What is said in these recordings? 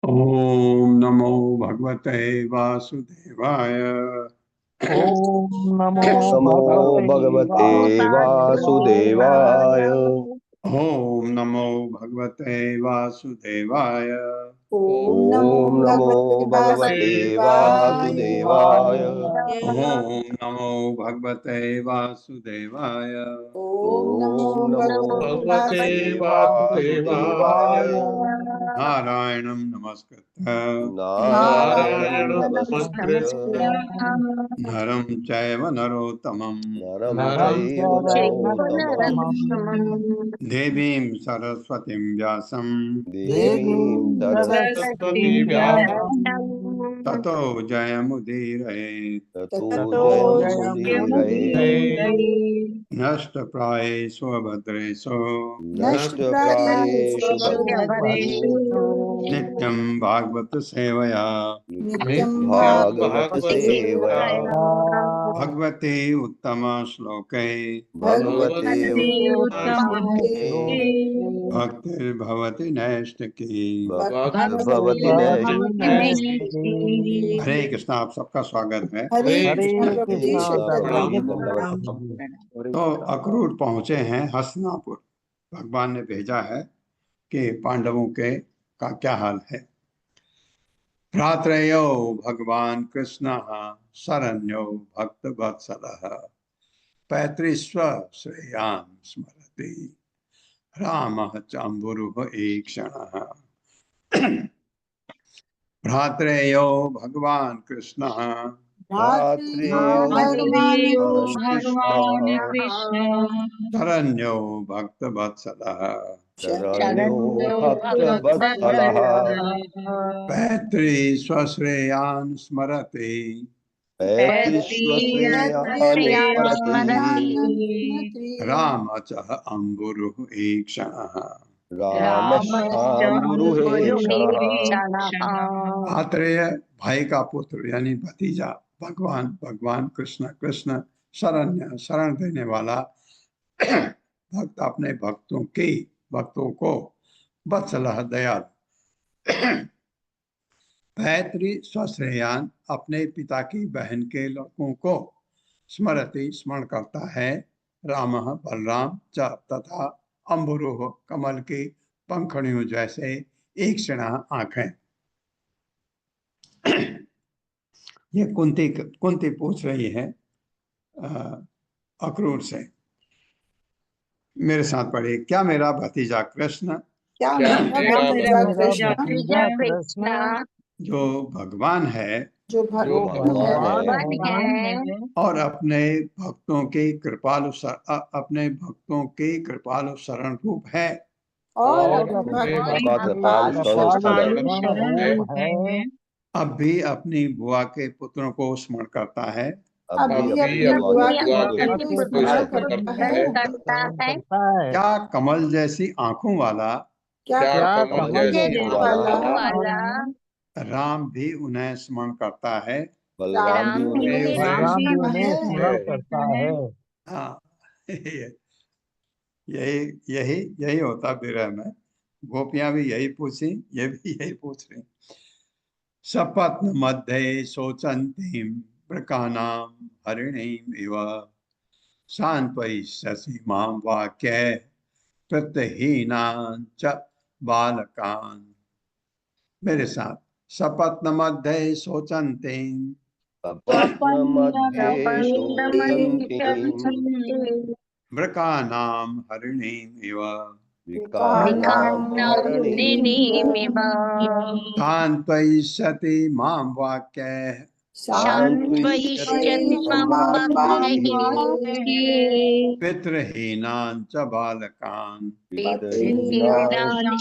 ओम नमो भगवते वासुदेवाय। ओम नमो नमो भगवते वासुदेवाय। ओम नमो भगवते वासुदेवाय। ओम नमो भगवते वासुदेवाय। ओम नमो भगवते वासुदेवाय। ओम नमो भगवते भगवते वासुदेवाय। वासुदेवाय। नारायणं नमस्कृत्य नारायणं नारायणं नमस्कृत्य नमस्कृत्य नरं चैव नरोत्तमं नरं नरं चैव चैव नरोत्तमम् नरोत्तमम् देवीं सरस्वतीं व्यासं देवीं देवीं सरस्वतीं सरस्वतीं व्यासं ततो जयमुदीरयेत्। ततो ततो जयमुदीरये। जयमुदीरये। नष्टप्रायेषु अभद्रेषु नष्टप्रायेषु भद्रेषु नित्यं भागवत सेवया भागवत भागवत सेवया। भगवते उत्तम श्लोके भगवते भगवते उत्तमश्लोके भक्तिर्भवति नैष्टिकी। भक्तिर्भवति भवति नैष्ठिकी। नैष्ठिकी। हरे कृष्ण, आप सबका स्वागत है। हरे हरे कृष्ण प्रभु जी, कृष्णा श्रद्धा प्रभु जी, जी, दंडवत प्रणाम। प्रणाम। तो अक्रूर पहुंचे हैं हस्तिनापुर। भगवान ने भेजा है कि पांडवों के का क्या हाल है। भ्रात्रयो भगवान कृष्ण शरण्यो भक्त वत्सलः पैतृस्व श्रेयान् स्मरति रामः चाम्बुरुः ईक्षणः। भ्रात्रयो भगवान कृष्ण रात्रियो भगवान कृष्ण भगवान कृष्ण शरण्यो भक्त वत्सलः शरण्यो शरण्यो भक्त वत्सलः भक्तवत्सलः पैतृ स्वश्रेयान् स्मरति पैतृश्वश्रेयान् स्मरति स्मरति राम च अम्बुरुः ईक्षणः। रामश्चाम्बुरुहेक्षणः। आत्रेय भाई का पुत्र यानी भतीजा भगवान भगवान कृष्ण कृष्ण शरण्य शरण देने वाला भक्त अपने भक्तों को वत्सलः दयालु पैतृ स्वश्रेयान अपने पिता की बहन के लड़कों को स्मरति स्मरण करता है राम बलराम च तथा अम्बुरुह कमल की पंखड़ियों जैसे एक क्षण आंखें। ये कुंती कुंती पूछ रही है अक्रूर से, मेरे साथ पढ़े, क्या मेरा भतीजा कृष्ण क्या क्या मेरा मेरा भतीजा कृष्ण भतीजा कृष्ण जो भगवान है जो जो भगवान है भगवान है और अपने भक्तों के कृपालु शरण रूप है, और और अपने अपने भक्तों भक्त का की कृपालु कृपालु शरण शरण है। रूप है। अब भी अपनी बुआ के पुत्रों को स्मरण करता है। अभी अभी अपनी बुआ अपनी के बुआ के पुत्रों को पुत्र स्मरण को करता है। स्मरण करता है। क्या कमल जैसी आंखों वाला क्या क्या कमल कमल जैसी जैसी आंखों वाला आंखों राम भी उन्हें स्मरण करता है। राम भी उन्हें स्मरण राम भी करता उन्हें है। स्मरण करता है। हाँ, यही यही यही होता विरह में। गोपियां भी यही पूछी, ये भी यही पूछ रही। सपत्न मध्ये शोचन्तीं वृकानां हरिणीं इव सांत्वयिष्यसि मां वाक्ये प्रत्यहीनान् च बालकान्। मेरे साथ, सपत्न मध्ये शोचन्तीं स्वप्न मध्ये शोचन्तीं वृकानां हरिणीं इव विकानां हरिणीमिव सांत्वयिष्यति मां वाक्ये सान्त्वयिष्यति मम वाक्ये पितृहीनान् च बालकान्। पितॄणां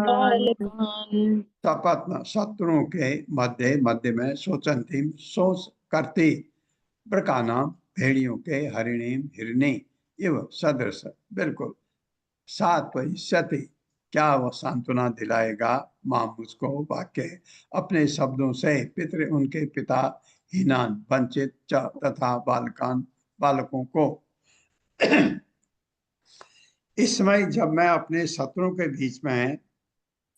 बालकान्। सपत्न शत्रुओं के मध्य मध्य में शोचंती सोच करती प्रकानाम भेड़ियों के हरिणीम हिरणी इव सदृश बिल्कुल सात्वयिष्यति क्या वह सांत्वना दिलाएगा मां मुझको वाक्य अपने शब्दों से पितृ उनके पिता हीनान वंचित च तथा बालकान बालकों को। इस समय जब मैं अपने शत्रुओं के बीच में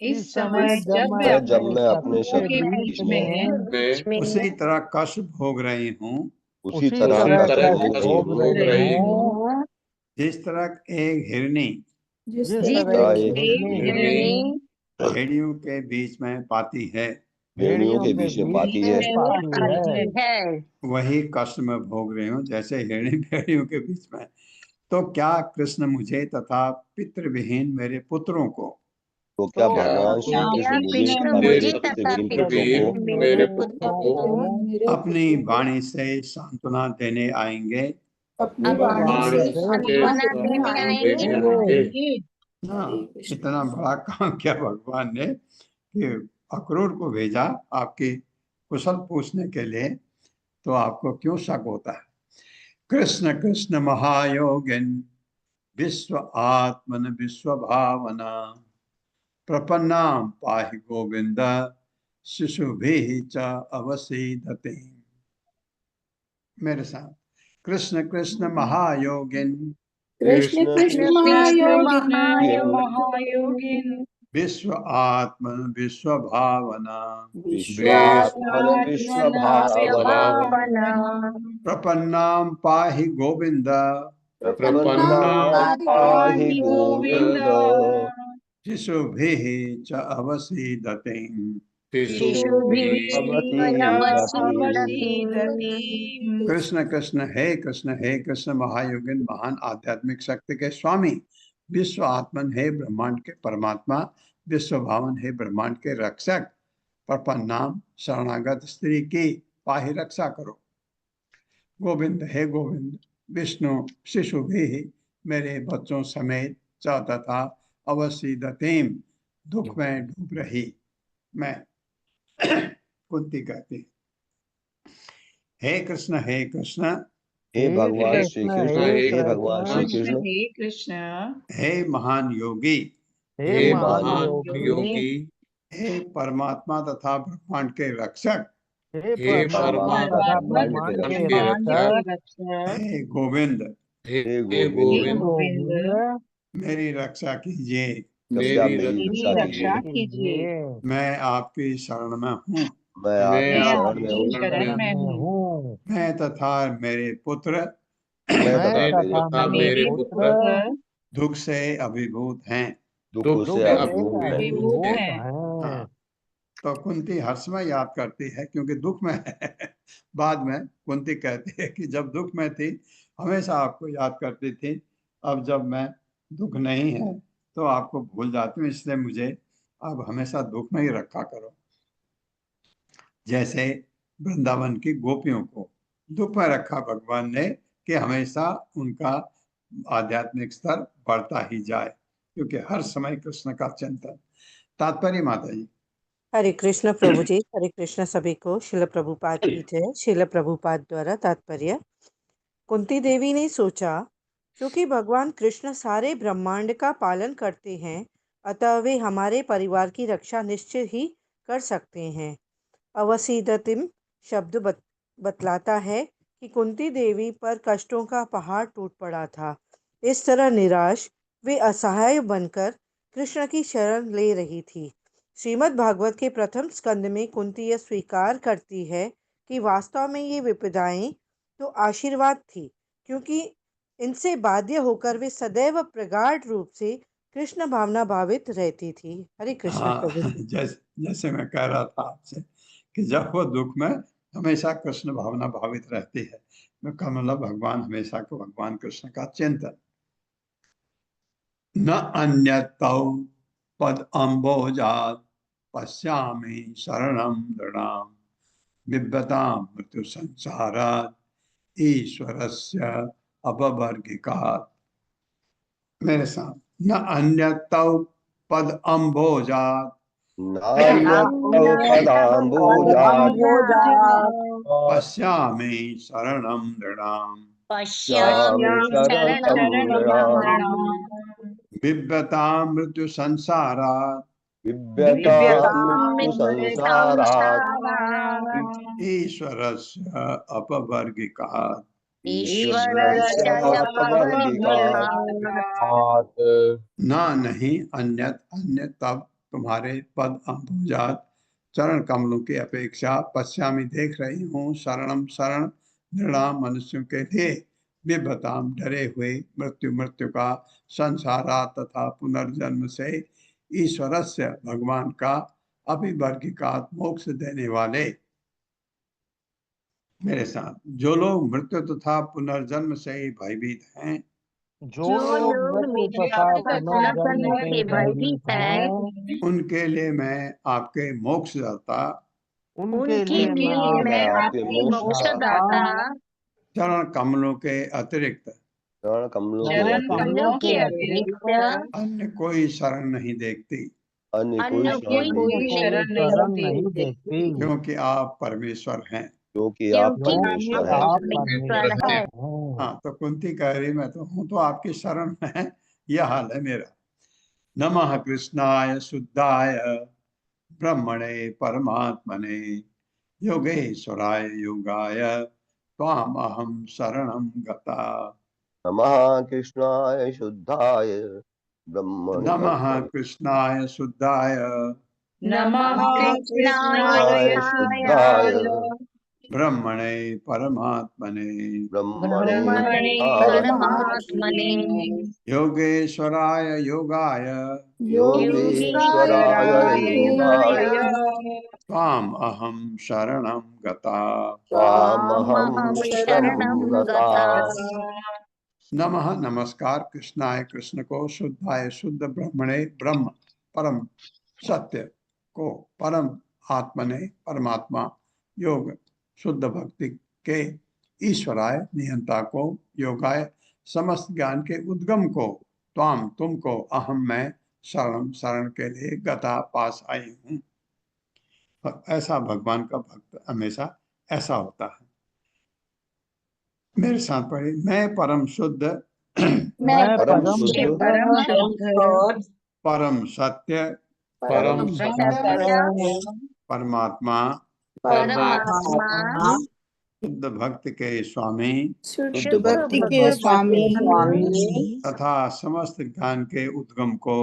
इस समय जब मैं अपने शत्रुओं के बीच में उसी तरह कष्ट भोग रही हूँ उसी तरह कष्ट भोग रही भोग हूँ रही हूँ, जिस तरह एक हिरनी जिस जिस तरह तरह एक एक हिरनी भेड़ियों के बीच में पाती है, भेड़ियों के बीच में पाती है, पाती है, वही कष्ट में भोग रही हूँ जैसे हिरनी भेड़ियों के बीच में। तो क्या कृष्ण मुझे तथा पितृविहीन मेरे पुत्रों को तो क्या तो भगवान श्री कृष्ण मुझे अपने पितृविहीन पुत्रों को मेरे पुत्रों को अपनी वाणी से सांत्वना देने आएंगे? अपनी वाणी से सांत्वना देने आएंगे। हाँ, इतना बड़ा काम किया भगवान ने कि अक्रूर को भेजा आपकी कुशल पूछने के लिए, तो आपको क्यों शक होता है? कृष्ण कृष्ण महायोगिन विश्व आत्मन विश्व भावना प्रपन्नाम पाहि गोविंद शिशुभिः च अवसीदते। मेरे साथ, कृष्ण कृष्ण महायोगिन कृष्ण कृष्ण महायोगिन विश्व आत्मन विश्व भावना विश्वात्मन विश्व भावना प्रपन्नाम पाहि गोविंद प्रपन्नाम पाहि गोविंद शिशुभिः च अवसीदते। कृष्ण कृष्ण हे कृष्ण महायोगिन महान आध्यात्मिक शक्ति के स्वामी, विश्व आत्मन हे ब्रह्मांड के परमात्मा, विश्व भावन हे ब्रह्मांड के रक्षक, प्रपन्नाम शरणागत स्त्री की पाहि रक्षा करो। गोविंद हे गोविंद, विष्णु शिशु भी मेरे बच्चों समेत च तथा अवसीदतेम दुख में डूब रही मैं। कुंती कहती, हे कृष्ण हे भगवान श्री कृष्ण, हे भगवान श्री कृष्ण, हे कृष्ण, हे महान योगी, हे महान योगी, हे परमात्मा तथा ब्रह्मांड के रक्षक, हे परमात्मा तथा ब्रह्मांड के रक्षक, हे गोविंद, हे गोविंद, मेरी रक्षा कीजिए। कृपया मेरी रक्षा रक्षा कीजिए। कीजिए। मैं आपकी शरण में हूँ। मैं आपकी शरण में आपकी हूँ। शरण में हूँ। मैं तथा मेरे पुत्र मैं तथा मेरे पुत्र दुख से अभिभूत हैं। दुख से अभिभूत हैं। अभिभूत हैं। हाँ, तो कुंती हर समय याद करती है क्योंकि दुख में है। बाद में कुंती कहती है कि जब दुख में थी हमेशा आपको याद करती थी, अब जब मैं दुख नहीं है तो आपको भूल जाती हूँ, इसलिए मुझे अब हमेशा दुख में ही रखा करो। जैसे वृंदावन की गोपियों को दुख में रखा भगवान ने कि हमेशा उनका आध्यात्मिक स्तर बढ़ता ही जाए, क्योंकि हर समय कृष्ण का चिंतन। तात्पर्य माता जी। हरे कृष्ण प्रभु जी, हरे कृष्ण सभी को। शिल प्रभुपाद की जय। शिल प्रभुपाद द्वारा तात्पर्य। कुंती देवी ने सोचा, क्योंकि भगवान कृष्ण सारे ब्रह्मांड का पालन करते हैं, अतः वे हमारे परिवार की रक्षा निश्चय ही कर सकते हैं। अवसीदतिम शब्द बतलाता है कि कुंती देवी पर कष्टों का पहाड़ टूट पड़ा था। इस तरह निराश वे असहाय बनकर कृष्ण की शरण ले रही थी। श्रीमद् भागवत के प्रथम स्कंद में कुंती यह स्वीकार करती है कि वास्तव में ये विपदाएं तो आशीर्वाद थी, क्योंकि इनसे बाध्य होकर वे सदैव प्रगाढ़ रूप से कृष्ण भावना भावित रहती थी। हरे कृष्ण प्रभु। जैसे मैं कह रहा था आपसे कि जब वो दुख में हमेशा कृष्ण भावना भावित रहती है, का मतलब भगवान हमेशा को भगवान कृष्ण का चिंतन। न अन्यतौ पद अम्बोजात् पश्यामि शरणं नृणाम् बिभ्यतां मृत्यु संसारात् ईश्वरस्य अपवर्गिकात्। मेरे साथ, न अन्यतौ पद अम्बोजात् नान्यतौ पदाम्बुजात् पश्यामि शरणं नृणाम् पश्यामि शरणं नृणाम् बिभ्यतां मृत्यु संसारात् बिभ्यतां मृत्यु संसारात् ईश्वरस्य अपवर्गिकात्। ईश्वरस्य अपवर्गिकात्। ना नहीं अन्यत, अन्य तब तुम्हारे पद अम्बुजात चरण कमलों की अपेक्षा पश्चामी देख रही हूँ। शरणम शरण नृणाम मनुष्यों के लिए बिभताम डरे हुए मृत्यु का संसारा तथा पुनर्जन्म से ईश्वरस्य भगवान का अभिवर्गिकात मोक्ष देने वाले। मेरे साथ जो लोग मृत्यु तथा पुनर्जन्म से भयभीत हैं, जो लोग मृत्यु तथा पुनर्जन्म से भयभीत हैं, उनके लिए मैं आपके मोक्षदाता उनके लिए मैं आपके मोक्षदाता चरण कमलों के अतिरिक्त चरण कमलों के चरण अतिरिक्त कमलों के अतिरिक्त अन्य कोई शरण नहीं देखती, अन्य कोई शरण कोई नहीं, शरण नहीं देखती, क्योंकि आप परमेश्वर हैं। क्योंकि आप परमेश्वर हैं। आप परमेश्वर हैं। हाँ, तो कुंती कह रही मैं तो हूँ तो आपकी शरण में है। यह हाल है मेरा। नमः कृष्णाय शुद्धाय ब्रह्मणे परमात्मने योगेश्वराय योगाय त्वाम अहम शरणं गता। नमः कृष्णाय शुद्धाय ब्रह्मणे नमः कृष्णाय शुद्धाय नमः कृष्णाय शुद्धाय ब्रह्मणे परमात्मने ब्रह्मणे परमात्मने योगेश्वराय योगाय योगेश्वराय योगाय त्वाम अहम शरणं गता। त्वामहं शरणं गता। नमः नमस्कार कृष्णाय कृष्ण को, शुद्धाय शुद्ध ब्रह्मणे ब्रह्म परम सत्य को, परम आत्मने परमात्मा योग शुद्ध भक्ति के, ईश्वराय नियंता को, योगाय समस्त ज्ञान के उद्गम को, त्वाम तुमको, अहम मैं, शरणम शरण के लिए, गता पास आई हूँ। ऐसा भगवान का भक्त हमेशा ऐसा होता है। मेरे साथ पढ़े, मैं परम शुद्ध मैं परम शुद्ध परम सत्य परम परमात्मा परमात्मा शुद्ध भक्त के स्वामी शुद्ध भक्ति के स्वामी तथा समस्त ज्ञान के उद्गम को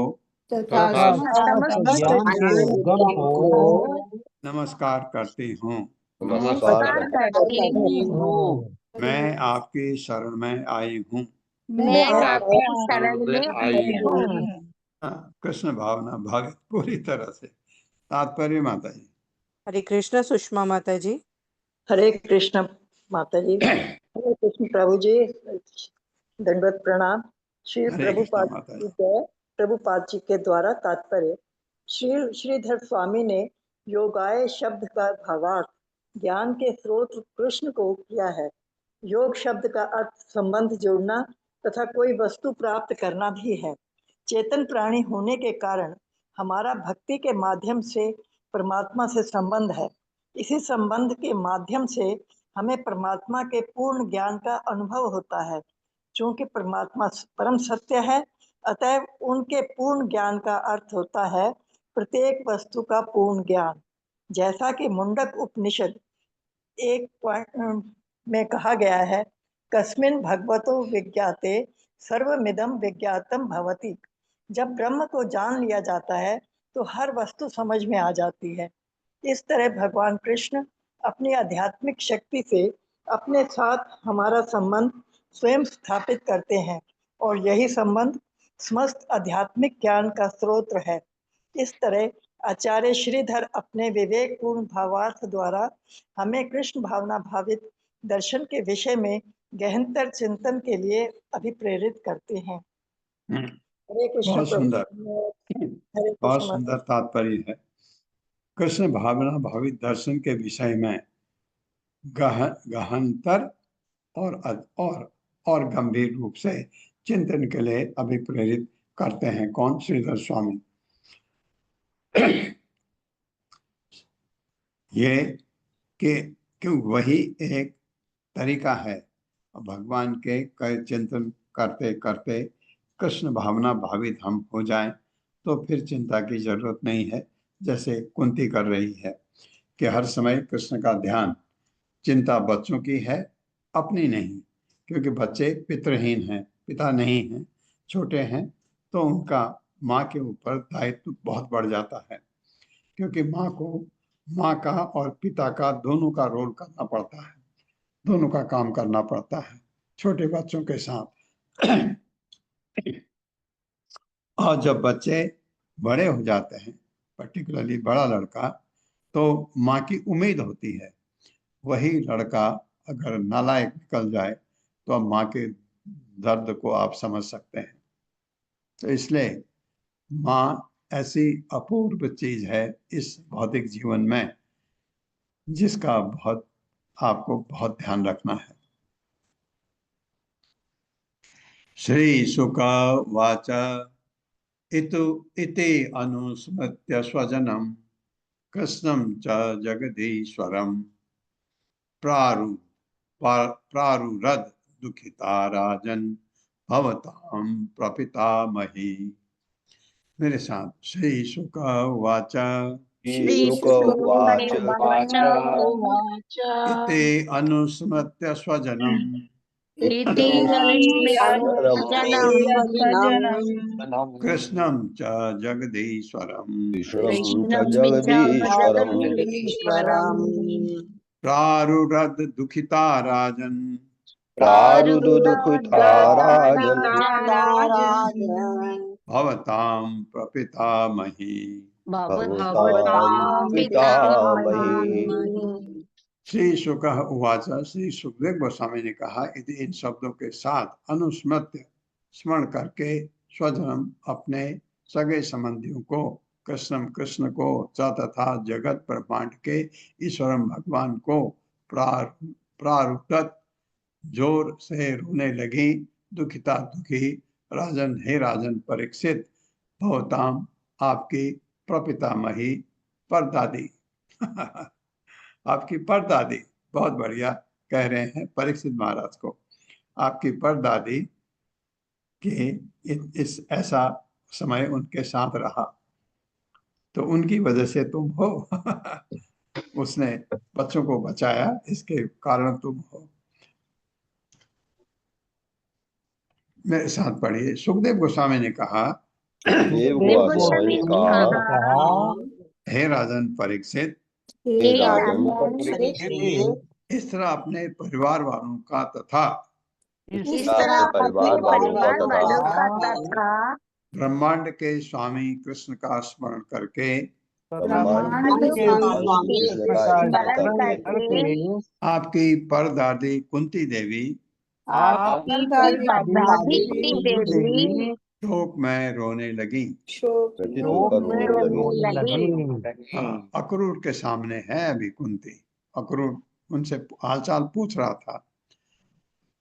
तथा समस्त ज्ञान के उद्गम को नमस्कार करती हूँ। नमस्कार करते मैं आपकी शरण में आई हूँ। मैं आपकी शरण में आई हूँ। हाँ, कृष्ण भावना भावित पूरी तरह से। तात्पर्य माता जी। हरे कृष्ण सुषमा माता जी। हरे कृष्ण माता जी। हरे कृष्ण प्रभु जी। दंडवत प्रणाम। श्री हरे कृष्ण प्रभुपाद माता जी जी। जय। प्रभुपाद जी के द्वारा तात्पर्य, श्रीधर स्वामी ने योगाय शब्द का भावार्थ ज्ञान के स्रोत कृष्ण को किया है। योग शब्द का अर्थ संबंध जोड़ना तथा कोई वस्तु प्राप्त करना भी है। चेतन प्राणी होने के कारण हमारा भक्ति के माध्यम से परमात्मा से संबंध है। इसी संबंध के माध्यम से हमें परमात्मा के पूर्ण ज्ञान का अनुभव होता है। चूंकि परमात्मा परम सत्य है, अतएव उनके पूर्ण ज्ञान का अर्थ होता है प्रत्येक वस्तु का पूर्ण ज्ञान। जैसा कि मुंडक उपनिषद 1 में कहा गया है, कस्मिन् भगवतो विज्ञाते सर्वमिदं विज्ञातम भवति। जब ब्रह्म को जान लिया जाता है तो हर वस्तु समझ में आ जाती है। इस तरह भगवान कृष्ण अपनी आध्यात्मिक शक्ति से अपने साथ हमारा संबंध स्वयं स्थापित करते हैं और यही संबंध समस्त आध्यात्मिक ज्ञान का स्रोत है। इस तरह आचार्य श्रीधर अपने विवेकपूर्ण भावार्थ द्वारा हमें कृष्ण भावना भावित दर्शन के विषय में गहनतर चिंतन के लिए अभिप्रेरित करते हैं। हरे कृष्ण बहुत सुंदर, हरे बहुत कृष्ण। सुंदर तात्पर्य है। कृष्ण भावना भावित दर्शन के विषय में गहनतर और गंभीर रूप से चिंतन के लिए अभिप्रेरित करते हैं। कौन? श्रीधर स्वामी। ये कि वही एक तरीका है। भगवान के कई चिंतन करते करते कृष्ण भावना भावित हम हो जाएं तो फिर चिंता की जरूरत नहीं है। जैसे कुंती कर रही है कि हर समय कृष्ण का ध्यान। चिंता बच्चों की है, अपनी नहीं, क्योंकि बच्चे पितृहीन हैं, पिता नहीं हैं, छोटे हैं, तो उनका माँ के ऊपर दायित्व बहुत बढ़ जाता है, क्योंकि माँ को माँ का और पिता का दोनों का रोल करना पड़ता है, दोनों का काम करना पड़ता है छोटे बच्चों के साथ। और जब बच्चे बड़े हो जाते हैं, पर्टिकुलरली बड़ा लड़का, तो माँ की उम्मीद होती है। वही लड़का अगर नालायक निकल जाए तो अब माँ के दर्द को आप समझ सकते हैं। तो इसलिए माँ ऐसी अपूर्व चीज है इस भौतिक जीवन में, जिसका आपको बहुत ध्यान रखना है। श्री शुक वाच इति अनुस्मृत्य स्वजनम कृष्णं च जगदीश्वरम प्रारुरद दुखिता राजन भवतां प्रपितामही। मेरे साथ श्री शुक वाच श्री शुक उवाच इति अनुस्मृत्य स्वजनम इति अनुजनम कृष्णं च जगदीश्वरम कृष्णं च कृष्णं जगदीश्वरम् जगदीश्वरम् प्रारुरद दुखिता राजन प्रारुदुदुःखिता राजन् भवतां प्रपितामही। भवतां पितामही। श्री शुक उवाच, श्री सुखदेव गोस्वामी ने कहा, यदि इन शब्दों के साथ अनुस्मृत्य स्मरण करके स्वजनम अपने सगे संबंधियों को, कृष्ण को तथा जगत ब्रह्मांड के ईश्वरम भगवान को प्रारुदत जोर से रोने लगी, दुखिता दुखी राजन, हे राजन परीक्षित, भवताम आपकी प्रपितामही परदादी। आपकी परदादी, बहुत बढ़िया कह रहे हैं परीक्षित महाराज को, आपकी परदादी के इस ऐसा समय उनके साथ रहा तो उनकी वजह से तुम हो। उसने बच्चों को बचाया, इसके कारण तुम हो। मेरे साथ पढ़िए। सुखदेव गोस्वामी ने कहा, देव गोस्वामी ने कहा, हे राजन परीक्षित, हे राजन परीक्षित, इस तरह अपने परिवार वालों का तथा अपने परिवार वालों का तथा ब्रह्मांड के स्वामी कृष्ण का स्मरण करके ब्रह्मांड के स्वामी कृष्ण का स्मरण करके आपकी परदादी कुंती देवी आपकी दादी कुंती देवी शोक में रोने लगी। व्यथित होकर रोने लगी। हाँ, अक्रूर के सामने है अभी कुंती। अक्रूर उनसे हालचाल पूछ रहा था।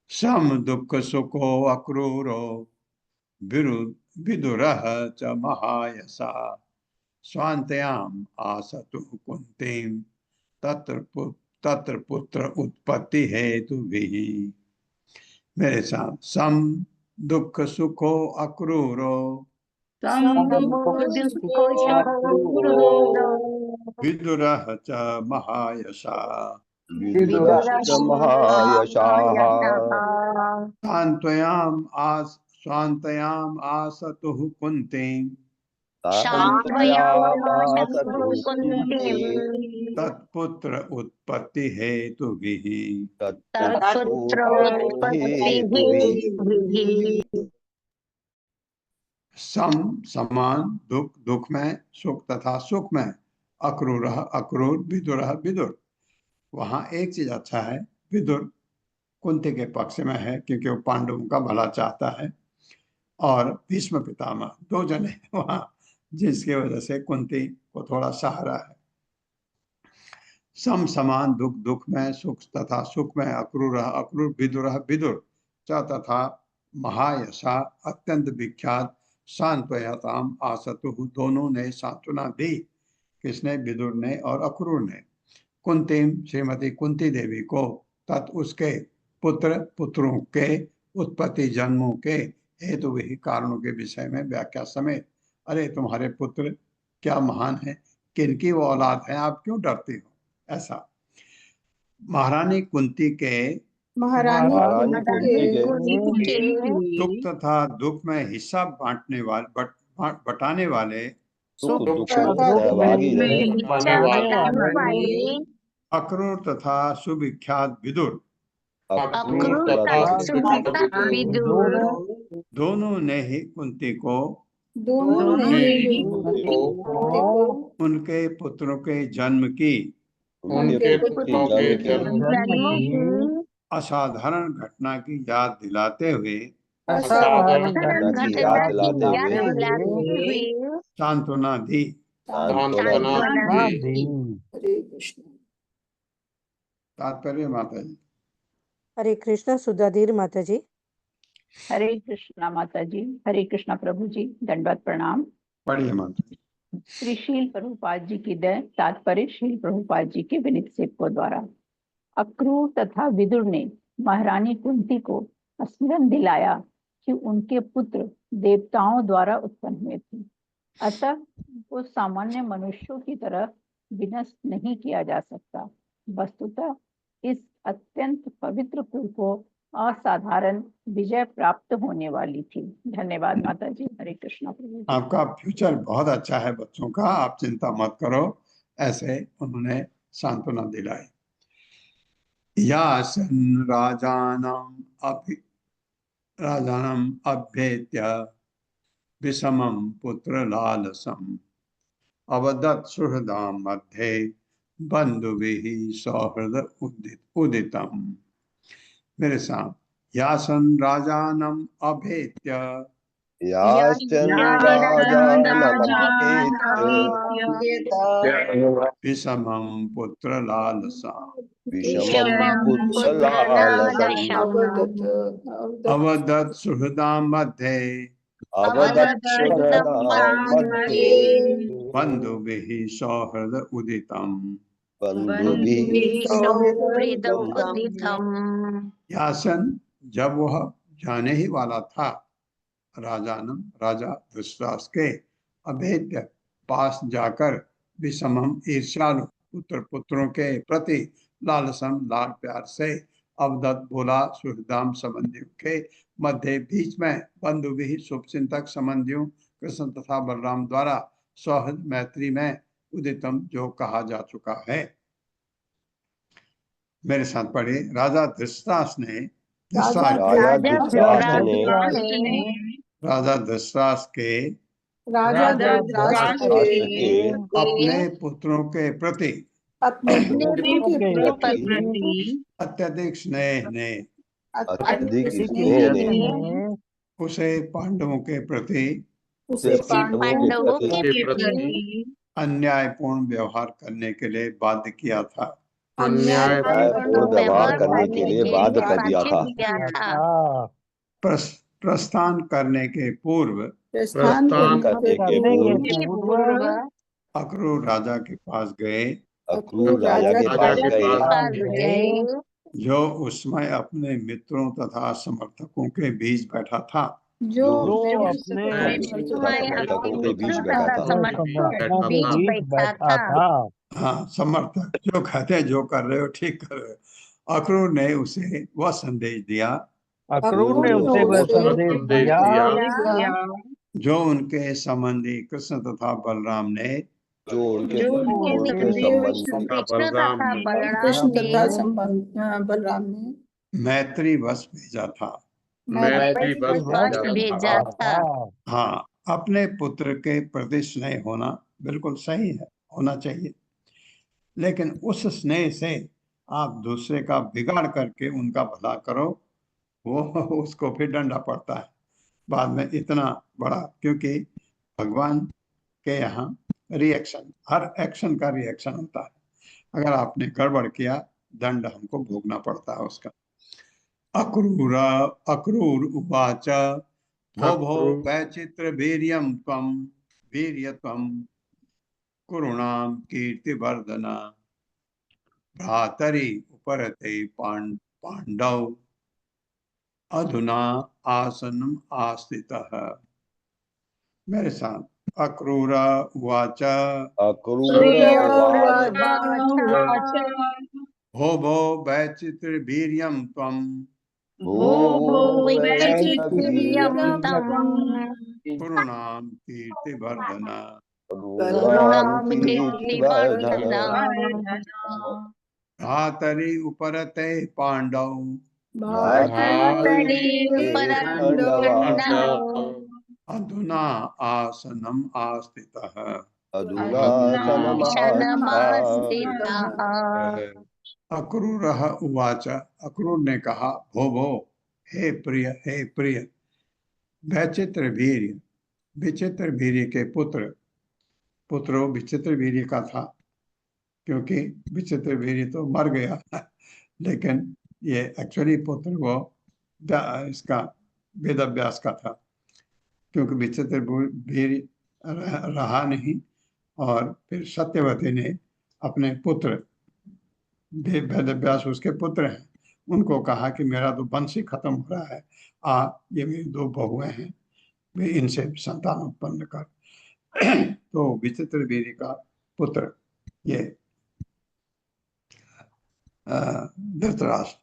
सम दुख सुखो अक्रूरो विदुरः च महायसा स्वान्त्याम आसतु कुंतीम तत्र पुत्र उत्पत्ति हेतु भी। मेरे साथ, सम दुख सुखो अक्रूरो विदुरः च महायशा विदुरः च महायशाः स्वान्त्वयाम् आसतुः कुन्तीम् सान्त्वयामासतु कुन्तीं तत्पुत्र उत्पत्ति हेतुभिः। तत्पुत्रोत्पत्तिहेतुभिः। सम समान, दुख दुख में, सुख तथा सुख में, अक्रूर अक्रूर, विदुर विदुर। वहां एक चीज अच्छा है, विदुर कुंती के पक्ष में है क्योंकि वो पांडवों का भला चाहता है, और भीष्म पितामह, दो जने वहां जिसकी वजह से कुंती को थोड़ा सहारा है। सम समान, दुख दुख में, सुख तथा सुख में, अक्रूर अक्रूर, विदुर विदुर च तथा महायशा अत्यंत विख्यात, सांत्वयताम आसतु, दोनों ने सांत्वना दी। किसने? विदुर ने और अक्रूर ने। कुंतीम, श्रीमती कुंती देवी को, तत् उसके पुत्रों के उत्पत्ति जन्मों के हेतु भी कारणों के विषय में व्याख्या समेत। अरे तुम्हारे पुत्र क्या महान है, किनकी वो औलाद है, आप क्यों डरते हो? ऐसा महारानी कुंती के महारानी कुंती के सुख तथा दुख में हिस्सा बांटने बटाने वाले, सुख सुख दुख दुख में सहभागी में रहे, इच्छा बताने वाले, अक्रूर तथा सुविख्यात विदुर, अक्रूर अक्रूर तथा तथा सुविख्यात सुविख्यात विदुर विदुर, दोनों ने ही कुंती को दोनों ने उनके पुत्रों के जन्म की उनके पुत्र की जन्म की जन्मों की असाधारण घटना की याद दिलाते हुए असाधारण घटना साधारण की घटना याद की दिलाते याद हुए दिलाते हुए सांत्वना दी। सांत्वना दी। सांत्वना दी। हरे कृष्ण। तात्पर्य माता जी। हरे कृष्णा सुधाधीर माता जी। हरे कृष्णा माता जी, हरे कृष्णा प्रभु जी, दंडवत प्रणाम। पढ़िए माता जी। श्री शील प्रभुपाद जी की दया, तात्पर्य शील प्रभुपाद जी के विनीत सेवकों द्वारा। अक्रूर तथा विदुर ने महारानी कुंती को स्मरण दिलाया कि उनके पुत्र देवताओं द्वारा उत्पन्न हुए थे, अतः वो सामान्य मनुष्यों की तरह विनष्ट नहीं किया जा सकता। वस्तुतः इस अत्यंत पवित्र कुल को असाधारण विजय प्राप्त होने वाली थी। धन्यवाद माता जी। हरे कृष्णा प्रभु जी। आपका फ्यूचर बहुत अच्छा है बच्चों का, आप चिंता मत करो, ऐसे उन्होंने सांत्वना दिलाई। यासन राजानम अभ्येत्य विषमं पुत्र लालसम अवदत् सुहृदाम मध्ये बंधुभिः सौहृद उदितम। मेरे साथ, यासन राजानम अभेत्य याचन राजानमपेत्य विषमं पुत्र लालसा विषमं पुत्र लालसम् अवदत् सुहृदाम मध्ये अवदत् सुहृदां मध्ये बंधुभिः सौहृद उदितम। बंधुभिः सौहृदम् सौहृदम्। उदितम्। यासन जब वह जाने ही वाला था, राजानम राजा धृतराष्ट्र के अभेद्य पास जाकर विषमम ईर्ष्यालु पुत्रों के प्रति लालसम लाल प्यार से अवदत्त बोला, सुहृदाम संबंधियों के मध्य बीच में बंधु भी शुभचिंतक संबंधियों कृष्ण तथा बलराम द्वारा सौहृद मैत्री में उदितम जो कहा जा चुका है। मेरे साथ पढ़े। राजा धृतराष्ट्र ने राजा धृतराष्ट्र ने राजा धृतराष्ट्र के धृतराष्ट्र के अपने पुत्रों के प्रति अपने पुत्रों के प्रति अत्यधिक स्नेह ने अत्यधिक स्नेह स्नेह ने उसे पांडवों के प्रति उसे पांडवों के प्रति अन्यायपूर्ण व्यवहार करने के लिए बाध्य किया था। अन्यायपूर्ण व्यवहार करने के लिए बाध्य कर दिया था। प्रस्थान करने के पूर्व अक्रूर राजा के पास गए, अक्रूर राजा के पास गए, जो उस समय अपने मित्रों तथा समर्थकों के बीच बैठा था। जो समर्थकों के बीच बैठा था। हाँ, समर्थक जो कहते जो कर रहे हो ठीक कर रहे हो। अक्रूर ने उसे वह संदेश दिया जो उनके संबंधी कृष्ण तथा बलराम ने जो उनके कृष्ण तथा बलराम ने मैत्री बस भेजा था। भेजा था। हाँ, अपने पुत्र के प्रति स्नेह होना बिल्कुल सही है, होना चाहिए, लेकिन उस स्नेह से आप दूसरे का बिगाड़ करके उनका भला करो, वो उसको फिर डंडा पड़ता है बाद में इतना बड़ा, क्योंकि भगवान के यहाँ रिएक्शन, हर एक्शन का रिएक्शन होता है। अगर आपने गड़बड़ किया, दंड हमको भोगना पड़ता है उसका। अक्रूर उवाच भो वैचित्र वीर्यं त्वं वीर्यत्वं कुरुणां कीर्तिवर्धन भ्रातरि उपरते पांडव अधुना आसनम आस्थितः। मेरे साथ, अक्रूर उवाच भो भो वैचित्र वीर्यं त्वं गुरुणाम कीर्ति वर्धना गुरुणाम कीर्तिवर्धना भ्रातरि उपरते पांडव भ्रातरि पांडवा अधुना आसनम आस्थितः अधुना सनमास्थिता अक्रूरः उवाच, अक्रूर ने कहा, भो हे प्रिय वैचित्र वीर्य के पुत्रो विचित्र वीर्य का था, क्योंकि विचित्र वीर्य तो मर गया लेकिन ये एक्चुअली पुत्र वो इसका वेदव्यास का था, क्योंकि विचित्र वीर्य रहा नहीं। और फिर सत्यवती ने अपने पुत्र वेदव्यास उसके पुत्र हैं, उनको कहा कि मेरा तो वंश ही खत्म हो रहा है, ये मेरी 2 बहुएं हैं, वे इनसे संतान उत्पन्न कर। तो विचित्र वीर्य का पुत्र ये धृतराष्ट्र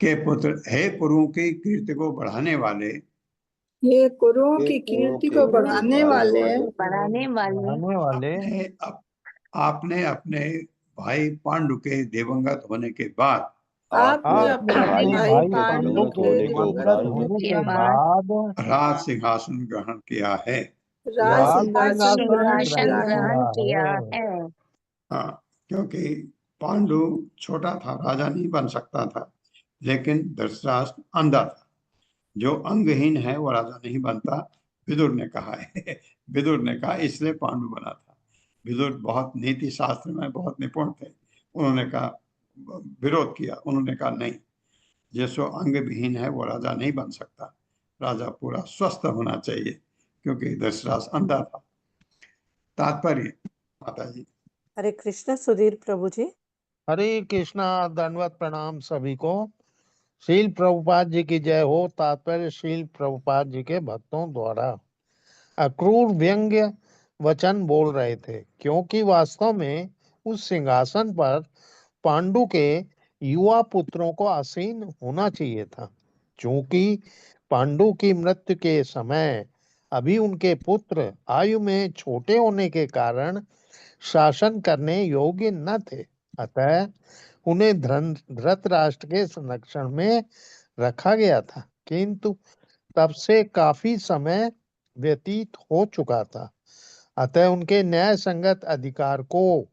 के पुत्र, हे कुरुओं की कीर्ति को बढ़ाने वाले, ये कुरुओं की कीर्ति को बढ़ाने वाले आपने अपने भाई पांडु के दिवंगत होने के बाद आपने अपने भाई पांडु के दिवंगत होने के बाद राज सिंहासन ग्रहण किया है। राज सिंहासन ग्रहण किया है। हाँ, क्योंकि पांडु छोटा था, राजा नहीं बन सकता था, लेकिन धृतराष्ट्र अंधा था। जो अंगहीन है वो राजा नहीं बनता, विदुर ने कहा है विदुर ने कहा, इसलिए पांडु बना था। विदुर बहुत नीति शास्त्र में बहुत निपुण थे। उन्होंने कहा, विरोध किया, उन्होंने कहा नहीं, जिसको अंग विहीन है वो राजा नहीं बन सकता, राजा पूरा स्वस्थ होना चाहिए, क्योंकि धृतराष्ट्र अंधा था। तात्पर्य माता जी। हरे कृष्ण सुधीर प्रभु जी। हरे कृष्णा, दंडवत प्रणाम सभी को। शील प्रभुपाद जी की जय हो। तात्पर्य शील प्रभुपाद जी के भक्तों द्वारा अक्रूर व्यंग्य वचन बोल रहे थे, क्योंकि वास्तव में उस सिंहासन पर पांडु के युवा पुत्रों को आसीन होना चाहिए था। चूंकि पांडु की मृत्यु के समय अभी उनके पुत्र आयु में छोटे होने के कारण शासन करने योग्य न थे, अतः उन्हें धृतराष्ट्र के संरक्षण में रखा गया था। किंतु तब से काफी समय व्यतीत हो चुका था, अतः उनके न्याय संगत अधिकार को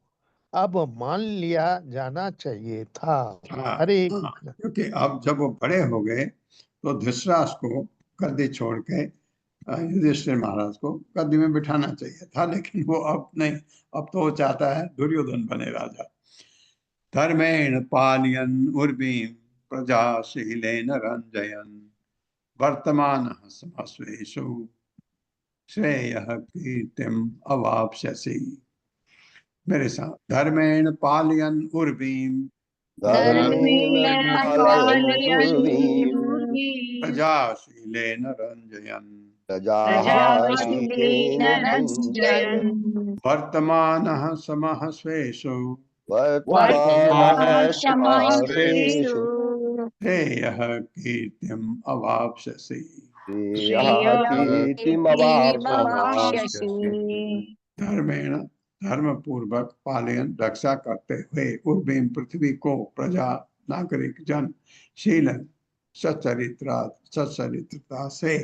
अब मान लिया जाना चाहिए था। हरे कृष्ण। क्योंकि अब जब वो बड़े हो गए तो धृतराष्ट्र को गद्दी छोड़ के युधिष्ठिर महाराज को गद्दी में बिठाना चाहिए था, लेकिन वो अब नहीं, अब तो वो चाहता है दुर्योधन बने राजा। धर्मेण पालयन् उर्वीं प्रजाशीलेन रंजयन् वर्तमानः समस्वेषु श्रेयः कीर्तिम् अवाप्स्यसि। मेरे साथ, धर्मेण पालयन् उर्वीं प्रजाशीलेन रंजयन् वर्तमानः समः स्वेषु श्रेयः कीर्तिम् अवाप्स्यसि। धर्मेण धर्म पूर्वक पालयन रक्षा करते हुए उर्वीं पृथ्वी को प्रजा नागरिक जन शीलन सच्चरित्रता से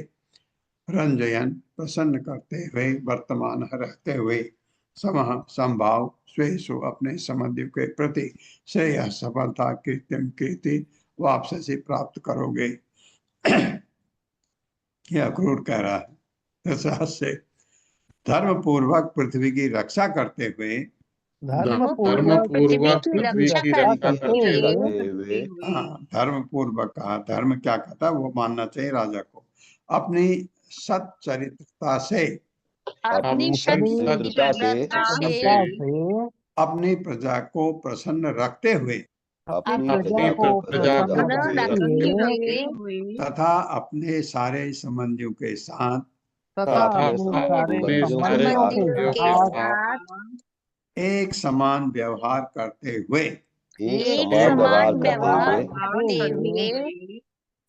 रंजयन प्रसन्न करते हुए वर्तमान रहते हुए समः संभाव स्वेषु अपने संबंधियों के प्रति श्रेय सफलता कीर्तिम कीर्ति वापसी प्राप्त करोगे। यह अक्रूर कह रहा है से धर्म पूर्वक पृथ्वी की रक्षा करते हुए धर्म पूर्वक पृथ्वी की रक्षा करते हुए धर्म पूर्वक कहा, धर्म क्या कहता है वो मानना चाहिए राजा को, अपनी सच्चरित्रता से अपनी प्रजा को प्रसन्न रखते हुए तथा अपने सारे संबंधियों के साथ एक समान व्यवहार करते हुए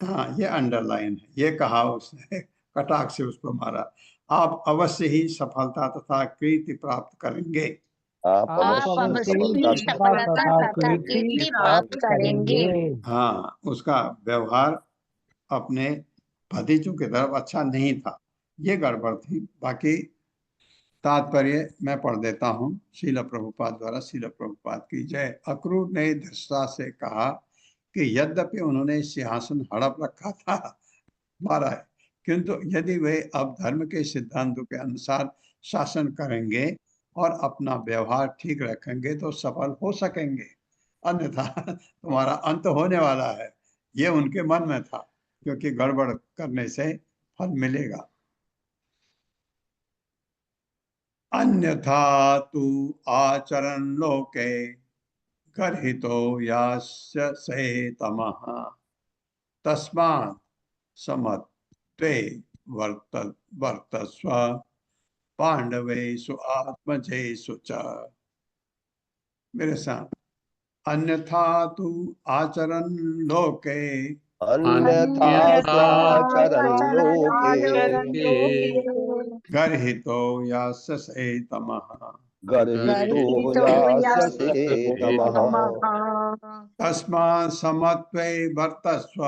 हाँ, ये अंडरलाइन है, ये कहा उसने कटाक्ष से उसको मारा। आप अवश्य ही सफलता तथा कीर्ति प्राप्त करेंगे। आप आप अवश्य अवश्य सफलता ही सफलता तथा कीर्ति प्राप्त करेंगे। हाँ, उसका व्यवहार अपने भतीजों की तरफ अच्छा नहीं था, ये गड़बड़ थी। बाकी तात्पर्य मैं पढ़ देता हूँ श्रील प्रभुपाद द्वारा। श्रील प्रभुपाद की जय। अक्रूर ने धृतराष्ट्र से कहा कि यद्यपि उन्होंने सिंहासन हड़प रखा था, मारा है, किंतु यदि वे अब धर्म के सिद्धांतों के अनुसार शासन करेंगे और अपना व्यवहार ठीक रखेंगे तो सफल हो सकेंगे, अन्यथा तुम्हारा अंत होने वाला है। ये उनके मन में था, क्योंकि गड़बड़ करने से फल मिलेगा। अन्यथा तु आचरण लोके गर्हितो यास्य सेतमः तस्मात् समत्वे वर्तस्व पांडवेषु आत्मजेषु च। मेरे साथ। अन्यथा तु आचरण लोके अन्यथा स्वाचरण लोके गर्हितो यास्य सेतमः गर्हितो यास्य सेतमः तस्मात् समत्वे वर्तस्व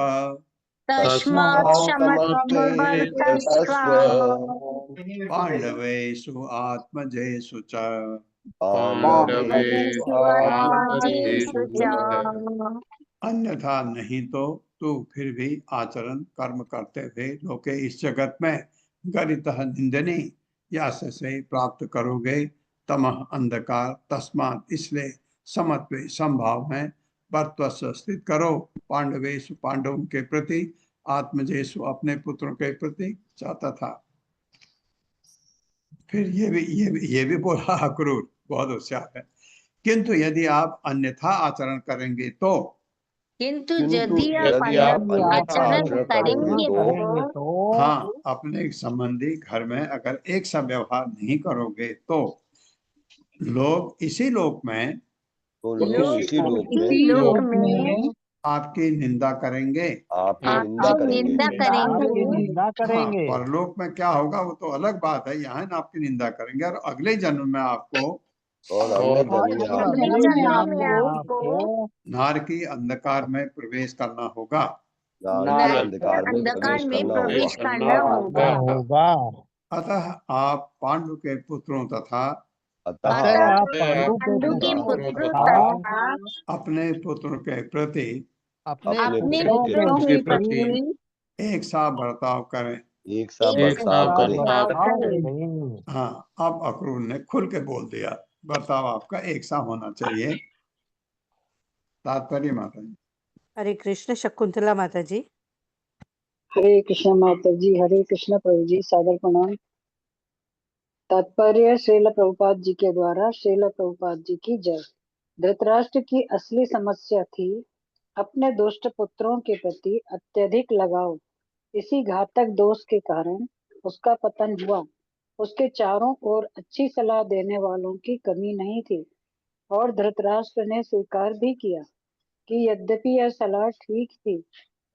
तस्मात् समत्वे वर्तस्व पांडवेषु आत्मजेषु च। पांडवेषु आत्मजेषु च। अन्यथा नहीं तो तू फिर भी आचरण कर्म करते हुए लोके इस जगत में गरितः निंदनी यश से प्राप्त करोगे तमः अंधकार। तस्मात् इसलिए समत्वे संभाव में वर्तस्व स्थित करो पांडवेषु पांडवों के प्रति आत्मजेषु अपने पुत्रों के प्रति चाहता था। फिर ये भी बोला अक्रूर, बहुत होशियार है। किंतु यदि आप अन्यथा आचरण करेंगे तो किंतु किंतु यदि यदि आप आप अन्यथा आचरण आचरण करेंगे करेंगे तो हाँ, अपने संबंधी घर में अगर एक सा व्यवहार नहीं करोगे तो लोग इसी लोक में तो लोग लोग इसी लोक इसी में लोक में आपकी निंदा करेंगे। आपकी निंदा आपकी करेंगे। निंदा करेंगे। निंदा हाँ, करेंगे। परलोक में क्या होगा वो तो अलग बात है। यहाँ ना आपकी निंदा करेंगे और अगले जन्म में आपको और अगले जन्म में अगले आपको जन्म में आपको नार की अंधकार में प्रवेश करना होगा। नारकी अंधकार में अंधकार प्रवेश में करना प्रवेश होगा। करना होगा। होगा। अतः आप पांडु के पुत्रों तथा अतः अतः आप आप पांडु के पुत्र तथा तथा अपने पुत्र के प्रति अपने अपने अपने पुत्रों पुत्रों के के प्रति एक सा बर्ताव करें। एक सा एक बर्ताव साथ करें। बर्ताव बर्ताव करें। करें। हाँ, अब अक्रूर ने खुल के बोल दिया, बर्ताव आपका एक सा होना चाहिए। तात्पर्य माता जी। हरे कृष्ण। शकुंतला माता जी। हरे कृष्ण माता जी, हरे कृष्ण प्रभु जी, सादर प्रणाम। तात्पर्य श्रील प्रभुपाद जी के द्वारा। श्रील प्रभुपाद जी की जय। धृतराष्ट्र की असली समस्या थी अपने दुष्ट पुत्रों के प्रति अत्यधिक लगाव। इसी घातक दोष के कारण उसका पतन हुआ। उसके चारों ओर अच्छी सलाह देने वालों की कमी नहीं थी और धृतराष्ट्र ने स्वीकार भी किया कि यद्यपि यह सलाह ठीक थी,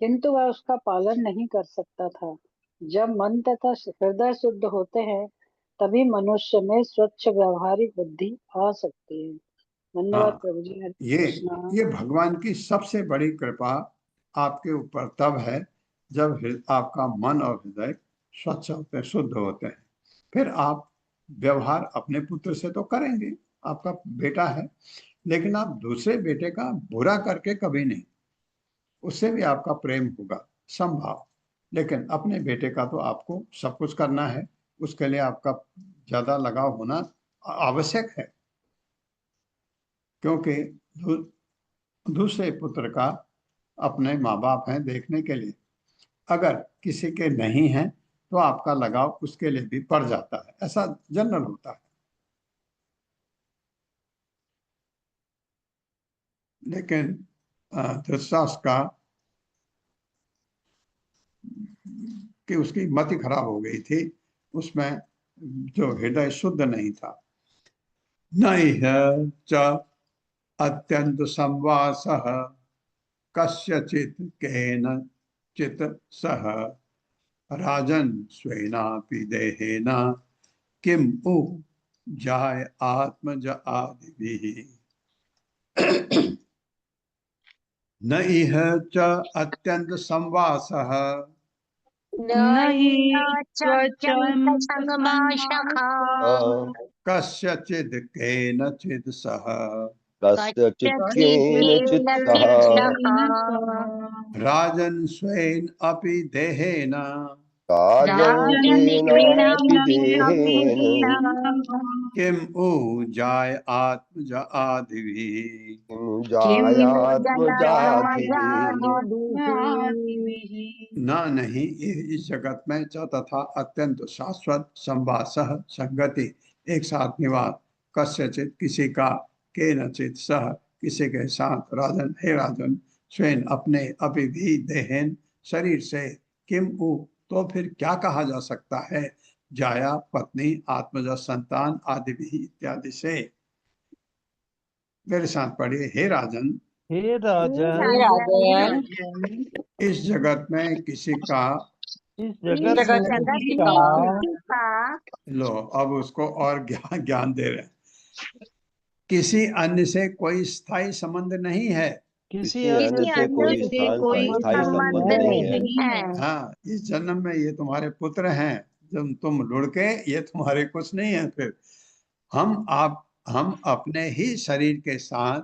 किंतु वह उसका पालन नहीं कर सकता था। जब मन तथा हृदय शुद्ध होते हैं तभी मनुष्य में स्वच्छ व्यवहारिक बुद्धि आ सकती है। धन्यवाद हाँ, प्रभु जी। हरे ये कृष्णा। ये भगवान की सबसे बड़ी कृपा आपके ऊपर तब है जब आपका मन और हृदय स्वच्छ होते हैं, शुद्ध होते हैं। फिर आप व्यवहार अपने पुत्र से तो करेंगे, आपका बेटा है, लेकिन आप दूसरे बेटे का बुरा करके कभी नहीं। उससे भी आपका प्रेम होगा संभाव, लेकिन अपने बेटे का तो आपको सब कुछ करना है। उसके लिए आपका ज्यादा लगाव होना आवश्यक है, क्योंकि दूसरे पुत्र का अपने माँ बाप हैं देखने के लिए। अगर किसी के नहीं है तो आपका लगाव उसके लिए भी पड़ जाता है, ऐसा जनरल होता है। लेकिन धृतराष्ट्र का कि उसकी मति खराब हो गई थी, उसमें जो हृदय शुद्ध नहीं था। नहीं च अत्यंत संवासः कस्यचित् केनचित् सह राजन स्वेनापि देहेन किम उ जाय आत्मज आदिभिः न इह च अत्यंत संवासः कस्यचिद् केनचित् सह कस्यचित् केनचित् सह राजन् स्वेन अपि देहेन राजन् स्वेनापि देहेन किम उ जाय आत्मज आदिभिः किं जायात्मजाधिभिः न नहीं इस जगत में च तथा अत्यंत शाश्वत संवासः संगति एक साथ निवास कस्यचित किसी का केनचित सह किसी के साथ राजन हे राजन स्वयं अपने अभी भी देहेन शरीर से किम उ तो फिर क्या कहा जा सकता है जाया पत्नी आत्मज संतान आदि भी इत्यादि से। मेरे साथ पढ़िए हे राजन हे राजन इस जगत में किसी का इस जगत में किसी का लो अब उसको और ज्ञान दे रहे हैं किसी अन्य से कोई स्थायी संबंध नहीं है किसी अन्य से कोई स्थायी संबंध नहीं है। हाँ इस जन्म में ये तुम्हारे पुत्र हैं जब तुम लुढ़के ये तुम्हारे कुछ नहीं है फिर हम अपने ही शरीर के साथ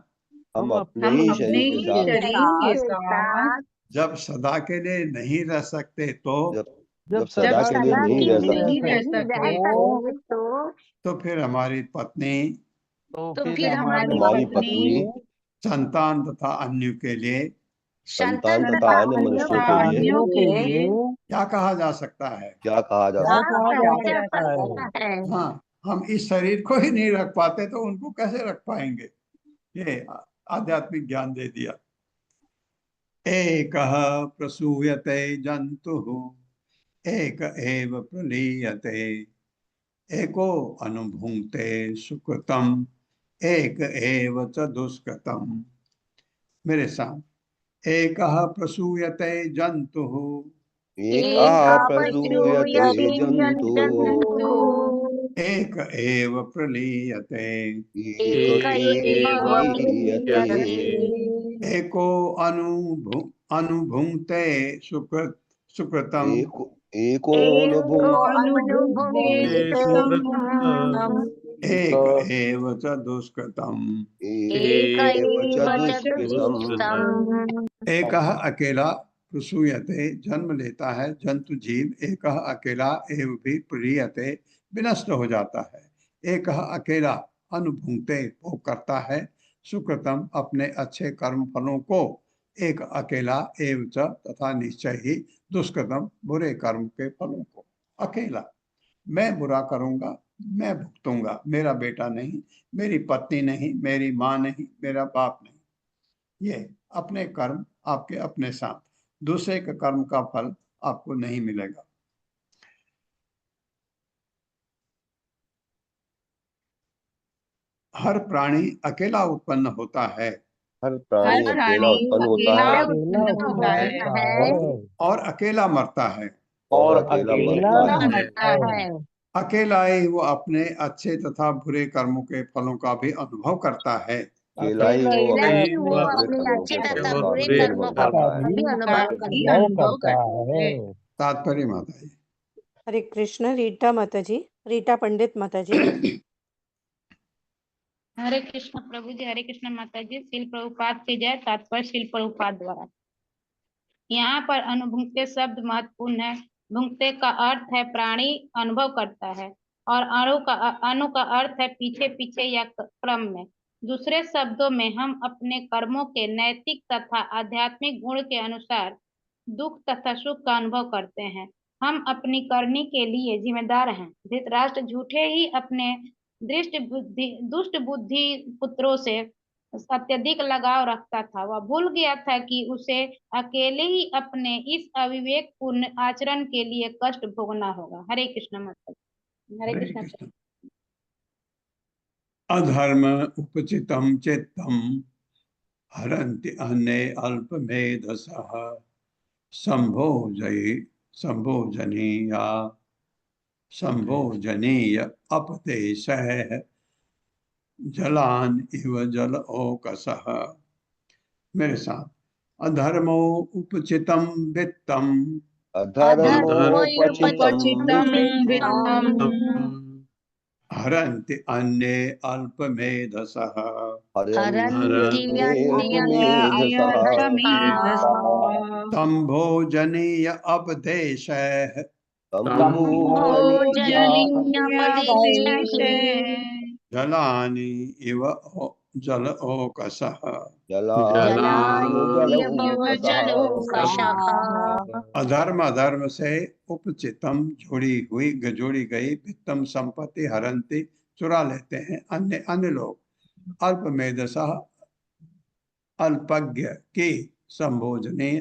हम अपने ही शरीर के साथ जब सदा के लिए नहीं रह सकते जब सदा के लिए नहीं रह सकते तो फिर हमारी पत्नी तो फिर हमारी पत्नी संतान तथा अन्य के लिए संतान तथा अन्य मनुष्यों के लिए क्या कहा जा सकता है क्या कहा जा सकता है। हाँ हम इस शरीर को ही नहीं रख पाते तो उनको कैसे रख पाएंगे ये आध्यात्मिक ज्ञान दे दिया। एकः प्रसूयते जन्तुः एक एव प्रलीयते एको अनुभुङ्क्ते सुकृतम् एक एव च दुष्कृतम्। मेरे साथ एकः प्रसूयते जन्तुः प्रसूयते जन्तुः एक एव प्रलीयते एक एव प्रलीयते एको अनुभुङ्क्ते सुकृतम् एको एक एव च दुष्कृतम्। एकः अकेला प्रसूयते जन्म लेता है जंतु जीव एकः अकेला एव भी प्रीयते विनष्ट हो जाता है एकः अकेला अनुभुङ्क्ते भोग करता है सुकृतम अपने अच्छे कर्म फलों को एक अकेला एव च तथा निश्चय ही दुष्कृतम बुरे कर्म के फलों को। अकेला मैं बुरा करूंगा मैं भुगतूंगा मेरा बेटा नहीं मेरी पत्नी नहीं मेरी माँ नहीं मेरा बाप नहीं ये अपने कर्म आपके अपने साथ दूसरे के कर्म का फल आपको नहीं मिलेगा। हर प्राणी अकेला उत्पन्न होता है हर प्राणी अकेला उत्पन्न होता है और अकेला मरता है और अकेला मरता है। अकेला ही वो अपने अच्छे तथा बुरे कर्मों के फलों का भी अनुभव करता है। अकेला ही वो अपने अच्छे तथा बुरे कर्मों का भी अनुभव करता है। तात्पर्य माता जी। हरे कृष्ण। रीटा माता जी, रीटा पंडित माता जी। हरे कृष्ण प्रभु जी। हरे कृष्ण माता जी। श्रील प्रभुपाद की जय। तात्पर्य श्रील प्रभुपाद द्वारा। यहाँ पर अनुभुक्ते शब्द महत्वपूर्ण है। भुक्ते का अर्थ है प्राणी अनुभव करता है और अणु का अर्थ है पीछे पीछे या क्रम में। दूसरे शब्दों में हम अपने कर्मों के नैतिक तथा आध्यात्मिक गुण के अनुसार दुख तथा सुख का अनुभव करते हैं। हम अपनी करनी के लिए जिम्मेदार हैं। धृतराष्ट्र झूठे ही अपने दुष्ट बुद्धि पुत्रों से अत्यधिक लगाव रखता था। वह भूल गया था कि उसे अकेले ही अपने इस अविवेकपूर्ण आचरण के लिए कष्ट भोगना होगा। हरे कृष्ण माता। हरे कृष्ण। अधर्म उपचितम चित्तम हरन्ति अन्ये अल्पमेधसः संभोजयि संभोजनीय अपदेशः जलान इव जलौकसः। मेरे साथ, अधर्मो उपचितम वित्तम अधर्मोपचितं वित्तं हरन्ति अन्ये अल्पमेधसः। संभोजनीय अपदेशः जलानि इव जलौकसः। अधर्म से उपचितम जोड़ी गई वित्तम संपत्ति हरंती चुरा लेते हैं अन्य लोग। अल्पमेधसः अल्पज्ञ की संभोजने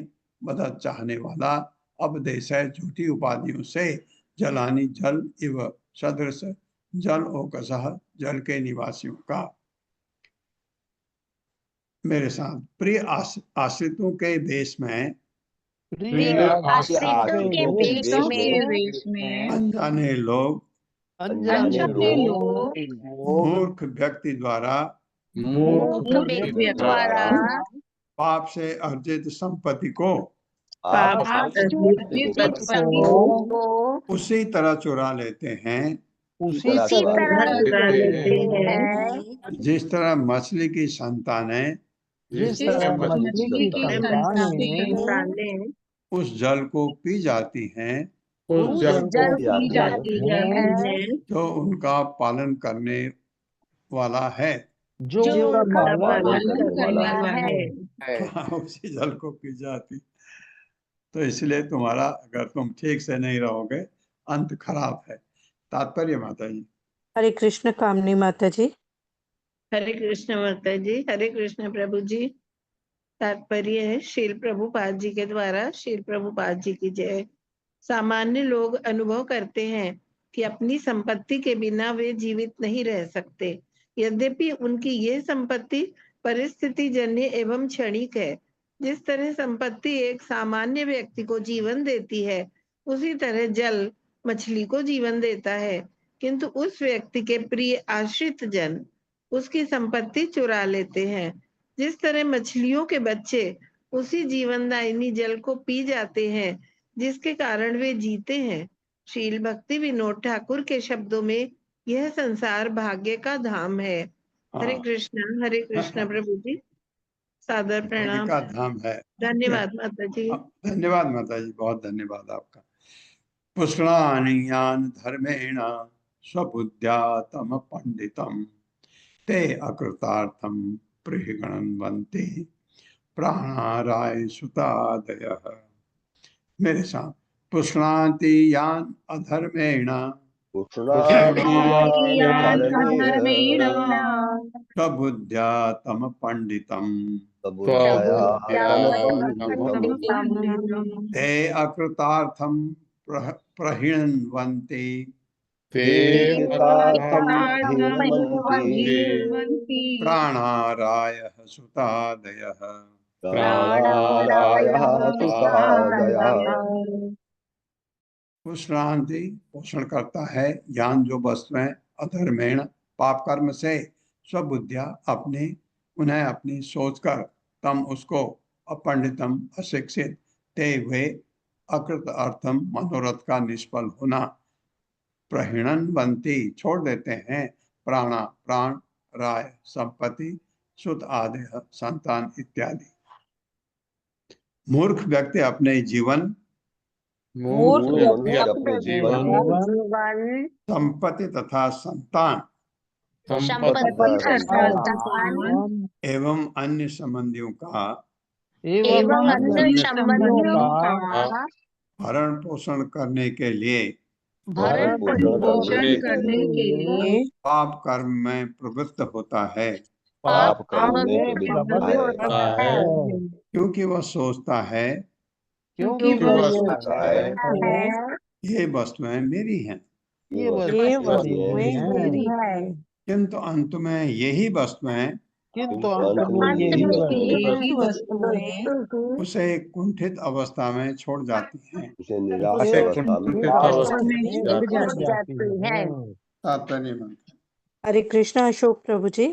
मदद चाहने वाला अपदेश है झूठी उपाधियों से जलानी जल इव सदृश जल ओकसः जल के निवासियों का। मेरे साथ, प्रिय आश्रितों के देश में अनजाने लोग मूर्ख व्यक्ति द्वारा पाप से अर्जित संपत्ति को उसी तरह चुरा लेते हैं जिस तरह मछली की संतानें उस जल को पी जाती हैं जो उनका पालन करने वाला है, उसी जल को पी जाती। तो इसलिए तुम्हारा, अगर तुम ठीक से नहीं रहोगे, अंत खराब है। तात्पर्य माता जी। हरे कृष्ण कामनी माता जी। हरे कृष्ण माता जी। हरे कृष्ण प्रभु जी। तात्पर्य है श्रील प्रभुपाद जी के द्वारा। श्रील प्रभुपाद जी की जय। सामान्य लोग अनुभव करते हैं कि अपनी संपत्ति के बिना वे जीवित नहीं रह सकते। यद्यपि उनकी ये संपत्ति परिस्थिति जन्य एवं क्षणिक है। जिस तरह संपत्ति एक सामान्य व्यक्ति को जीवन देती है, उसी तरह जल मछली को जीवन देता है। किंतु उस व्यक्ति के प्रिय आश्रित जन उसकी संपत्ति चुरा लेते हैं। जिस तरह मछलियों के बच्चे उसी जीवनदायिनी जल को पी जाते हैं जिसके कारण वे जीते हैं। श्रील भक्ति विनोद ठाकुर के शब्दों में यह संसार भाग्य का धाम है। हरे कृष्ण प्रभु जी। सादर प्रणाम। का धाम है। धन्यवाद माता जी। धन्यवाद माता जी, बहुत धन्यवाद आपका। पुष्कलानियान धर्मेण स्वबुद्ध्या तम पंडितम ते अकृतार्थम प्रियगणन्वन्ति प्राणाराय सुतादयः। मेरे साथ, पुष्णाति यान अधर्मेण स्वबुद्ध्या तम पंडितम ते अकृतार्थम प्रहिणन्वन्ति प्राणारायः सुतादयः। पुष्णाति पोषण करता है ज्ञान जो वस्तुएं अधर्मेण पाप कर्म से स्वबुद्धिया उन्हें अपनी सोचकर तम उसको अपंडितम अशिक्षित ते हुए अकृत अर्थम मनोरथ का निष्फल होना प्रहिणन्वन्ति छोड़ देते हैं प्राण राय संपत्ति सुत आदि संतान इत्यादि। मूर्ख व्यक्ति अपने जीवन संपत्ति तथा संतान एवं अन्य संबंधियों का भरण पोषण करने के लिए पाप कर्म में प्रवृत्त होता है। क्योंकि वह सोचता है ये वस्तुएं मेरी हैं, ये किंतु अंत में यही वस्तुएं किंतु अंत अंत में में यही यही वस्तुएं उसे कुंठित अवस्था में छोड़ जाती हैं। उसे निराश उसे अवस्था में कुंठित अवस्था में छोड़ जाती है। तात्पर्य मंत्र। हरे कृष्णा अशोक प्रभु जी।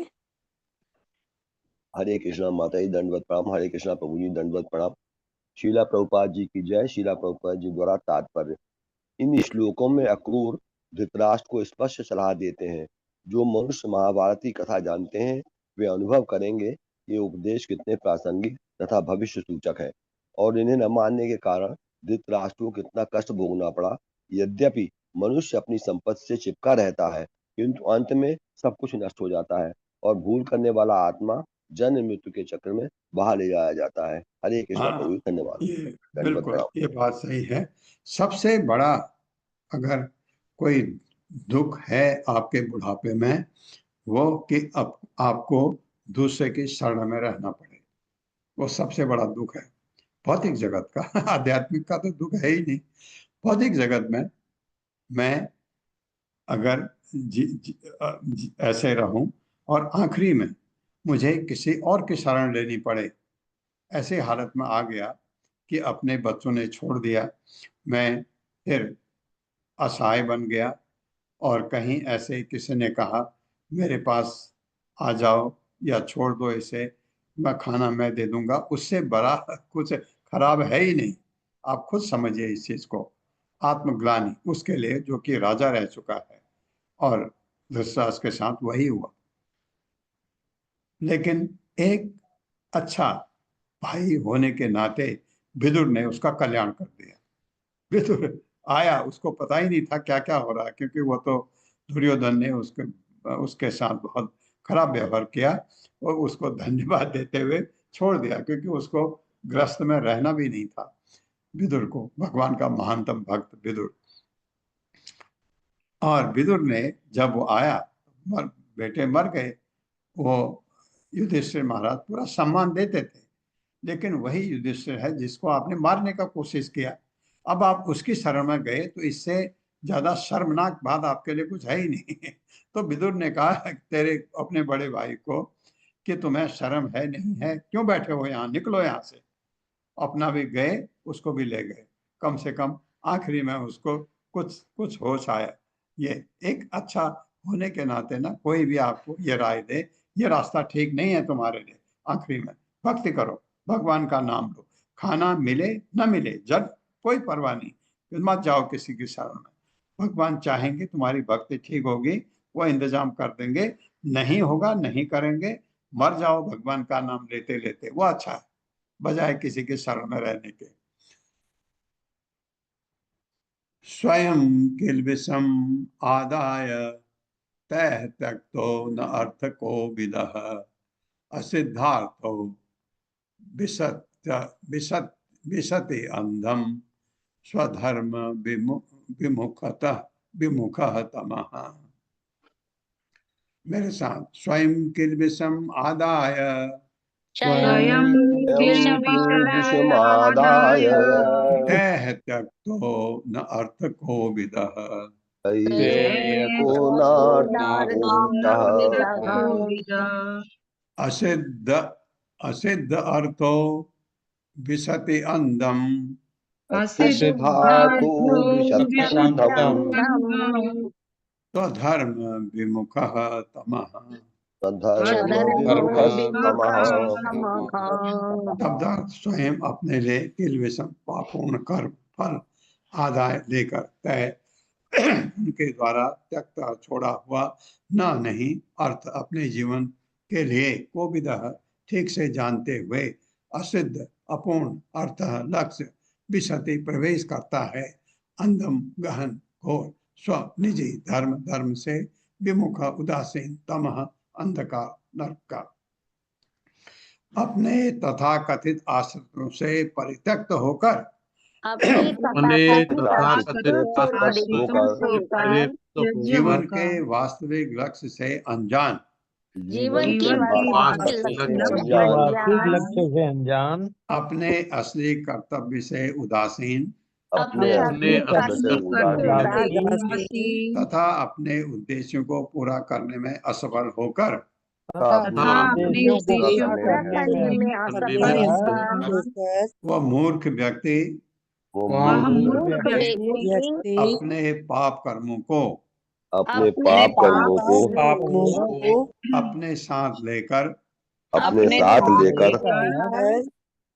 हरे कृष्णा माता जी दंडवत प्रणाम। हरे कृष्णा प्रभु जी दंडवत प्रणाम। शीला प्रभुपाद जी की जय। शीला प्रभुपाद जी द्वारा तात्पर्य। इन श्लोकों में अक्रूर धृतराष्ट्र को स्पष्ट सलाह देते हैं। जो मनुष्य महाभारत की कथा जानते हैं वे अनुभव करेंगे ये उपदेश कितने प्रासंगिक तथा भविष्य सूचक है और इन्हें न मानने के कारण धृतराष्ट्र को कितना कष्ट भोगना पड़ा। यद्यपि मनुष्य अपनी संपत्ति से चिपका रहता है किंतु अंत में सब कुछ नष्ट हो जाता है और भूल करने वाला आत्मा जन्म मृत्यु के चक्र में बाहर ले जाया जाता है। हरे कृष्णा प्रभु जी, धन्यवाद। ये दंडवत बिल्कुल प्रणाम। ये बात सही है। सबसे बड़ा अगर कोई दुख है आपके बुढ़ापे में वो कि अब आपको दूसरे की शरण में रहना पड़े, वो सबसे बड़ा दुख है भौतिक जगत का। आध्यात्मिक का तो दुख है ही नहीं। भौतिक जगत में मैं अगर ऐसे रहूं और आखिरी में मुझे किसी और की शरण लेनी पड़े, ऐसे हालत में आ गया कि अपने बच्चों ने छोड़ दिया, मैं फिर असहाय बन गया और कहीं ऐसे किसी ने कहा मेरे पास आ जाओ या छोड़ दो इसे, मैं खाना मैं दे दूंगा, उससे बड़ा कुछ खराब है ही नहीं। आप खुद समझिए इस चीज को। आत्मग्लानि उसके लिए जो कि राजा रह चुका है और धृतराष्ट्र के साथ वही हुआ। लेकिन एक अच्छा भाई होने के नाते विदुर ने उसका कल्याण कर दिया। विदुर आया, उसको पता ही नहीं था क्या क्या हो रहा है, क्योंकि वो तो दुर्योधन ने उसके साथ बहुत खराब व्यवहार किया और उसको धन्यवाद देते हुए छोड़ दिया, क्योंकि उसको ग्रस्त में रहना भी नहीं था। विदुर को, भगवान का महानतम भक्त विदुर। और विदुर ने जब वो आया, बेटे मर गए, वो युधिष्ठिर महाराज पूरा सम्मान देते थे, लेकिन वही युधिष्ठिर है जिसको आपने मारने का कोशिश किया। अब आप उसकी शरण में गए तो इससे ज्यादा शर्मनाक बात आपके लिए कुछ है ही नहीं। तो विदुर ने कहा तेरे अपने बड़े भाई को कि तुम्हें शर्म है नहीं है, क्यों बैठे हो यहाँ, निकलो यहाँ से। अपना भी गए, उसको भी ले गए। कम से कम आखिरी में उसको कुछ कुछ होश आया। ये एक अच्छा होने के नाते ना कोई भी आपको ये राय दे ये रास्ता ठीक नहीं है तुम्हारे लिए, आखिरी में भक्ति करो, भगवान का नाम लो, खाना मिले न मिले जब कोई परवाह नहीं, मत जाओ किसी की शरण में। भगवान चाहेंगे तुम्हारी भक्ति ठीक होगी, वो इंतजाम कर देंगे। नहीं होगा, नहीं करेंगे, मर जाओ भगवान का नाम लेते लेते, वो अच्छा है बजाय किसी के शरण में रहने के। स्वयं किल्बिषम आदाय तैः त्यक्तो न अर्थ को विदः असिद्धार्थो विशति अंधम स्वधर्म विमुखतः विमुखः तमः। मेरे साथ, स्वयं किल्बिषम आदाय किल्बिषमादाय तैः त्यक्तो न अर्थ को विदः को असिद्ध असिद्ध अर्थो विशति अंधम असिद्धार्थो विशति अंधम स्वधर्म विमुखः तमः। शब्दार्थ स्वयं अपने लिए किल्बिषम पापूर्ण कर्म फल आदाय लेकर तय उनके द्वारा त्यक्ता छोड़ा हुआ न नहीं अर्थ अपने जीवन के लिए को विदः ठीक से जानते हुए असिद्ध अपूर्ण अर्थ लक्ष्य विशति प्रवेश करता है अंधम गहन घोर स्व निजी धर्म धर्म से विमुख उदासीन तमः अंधकार नरक का। अपने तथा कथित आश्रितों से परित्यक्त होकर जीवन के वास्तविक लक्ष्य से अनजान वास्तविक लक्ष्य से अनजान अपने असली कर्तव्य से उदासीन तथा अपने उद्देश्यों को पूरा करने में असफल होकर तथा अपने अपने उपदेशों उपदेशों को करने में असफल होकर वह मूर्ख व्यक्ति वो वह मूर्ख मूर्ख व्यक्ति व्यक्ति अपने पाप कर्मों को अपने पाप कर्मों को को अपने साथ लेकर अपने साथ लेकर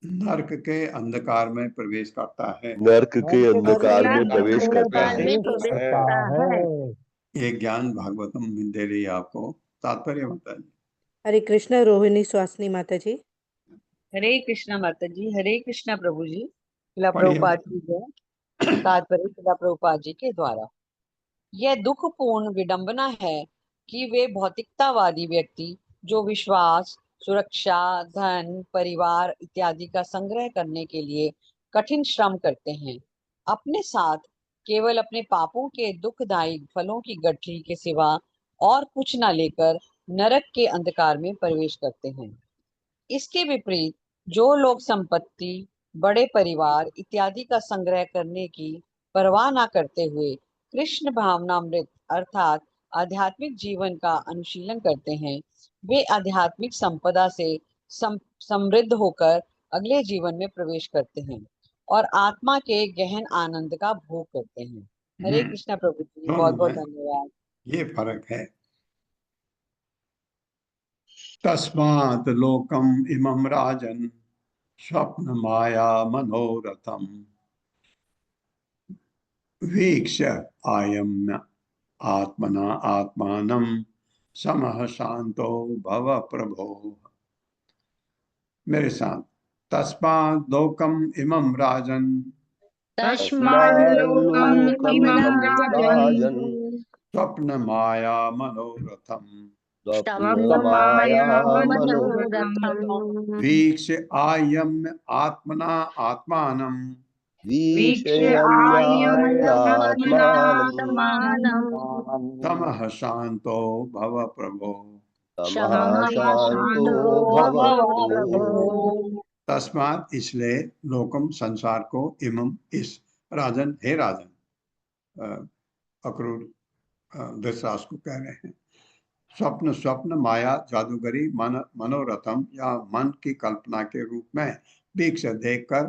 नरक के अंधकार में प्रवेश करता है। नरक के अंधकार में प्रवेश करता है। ये ज्ञान भागवतम दे रही है आपको। तात्पर्य बता दीजिए। हरे कृष्णा रोहिणी सुहासिनी माता जी। हरे कृष्णा माता जी, हरे कृष्णा प्रभु जी। शिला पढ़िए। प्रभुपाद की जय। तात्पर्य शिला प्रभुपाद जी के द्वारा। यह दुखपूर्ण विडंबना है कि वे भौतिकतावादी व्यक्ति जो विश्वास, सुरक्षा, धन, परिवार इत्यादि का संग्रह करने के लिए कठिन श्रम करते हैं, अपने साथ केवल अपने पापों के दुखदायी फलों की गठरी के सिवा और कुछ न लेकर नरक के अंधकार में प्रवेश करते हैं। इसके विपरीत जो लोग संपत्ति, बड़े परिवार इत्यादि का संग्रह करने की परवाह न करते हुए कृष्ण भावनामृत अर्थात आध्यात्मिक जीवन का अनुशीलन करते हैं, वे आध्यात्मिक संपदा से समृद्ध होकर अगले जीवन में प्रवेश करते हैं और आत्मा के गहन आनंद का भोग करते हैं। हरे कृष्णा प्रभु जी, बहुत बहुत धन्यवाद। ये फर्क है। तस्मात् लोकम इमं राजन स्वप्न माया मनोरथम वीक्ष्य आयम्य आत्मना आत्मानं समः शांतो भव प्रभो। मेरे साथ। तस्मात् लोकम इमं राजन स्वप्न माया मनोरथम वीक्ष्य आयम्य आत्मना आत्मानं तमः शांतो भव प्रभो। तस्मात् इसलिए लोकम संसार को इमम इस राजन हे राजन अक्रूर धृतराष्ट्र को कह रहे हैं। स्वप्न स्वप्न माया जादूगरी मनोरथम या मन की कल्पना के रूप में वीक्ष देखकर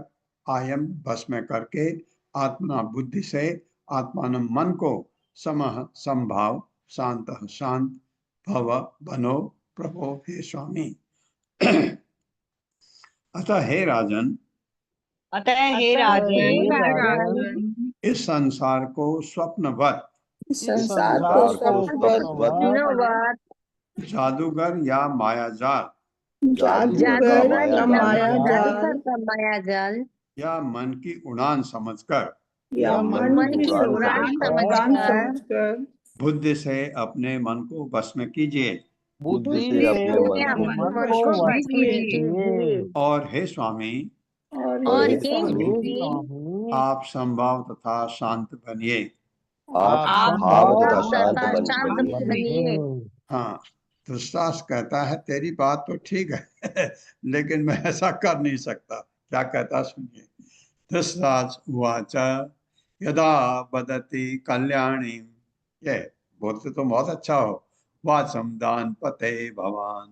आयम भस्म करके आत्मना बुद्धि से आत्मान मन को समह संभाव शांत शांत भव बनो प्रभो हे स्वामी। अतः हे राजन इस संसार को स्वप्नवत जादूगर या मायाजाल या मन की उड़ान समझकर बुद्धि से अपने मन को भस्म कीजिए। और हे स्वामी आप संभाव तथा शांत बनिए। हाँ, धृतराष्ट्र कहता है तेरी बात तो ठीक है लेकिन मैं ऐसा कर नहीं सकता। क्या कहता सुनिए। धृतराष्ट्र उवाच यदा वदति कल्याणी, ये बोलते तो बहुत अच्छा हो, वाचम दान पते भवान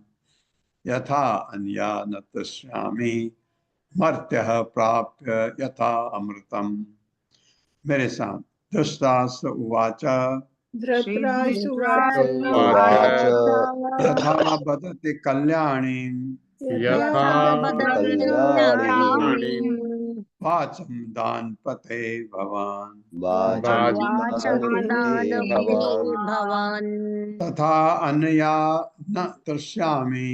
यथा अन्या न तस्यामि मर्त्यः प्राप्य यथा अमृतम। मेरे साथ। धृतराष्ट्र उवाच यथा वदति कल्याणी वाचम दान पते भवान तथा अन्या न तृष्यामि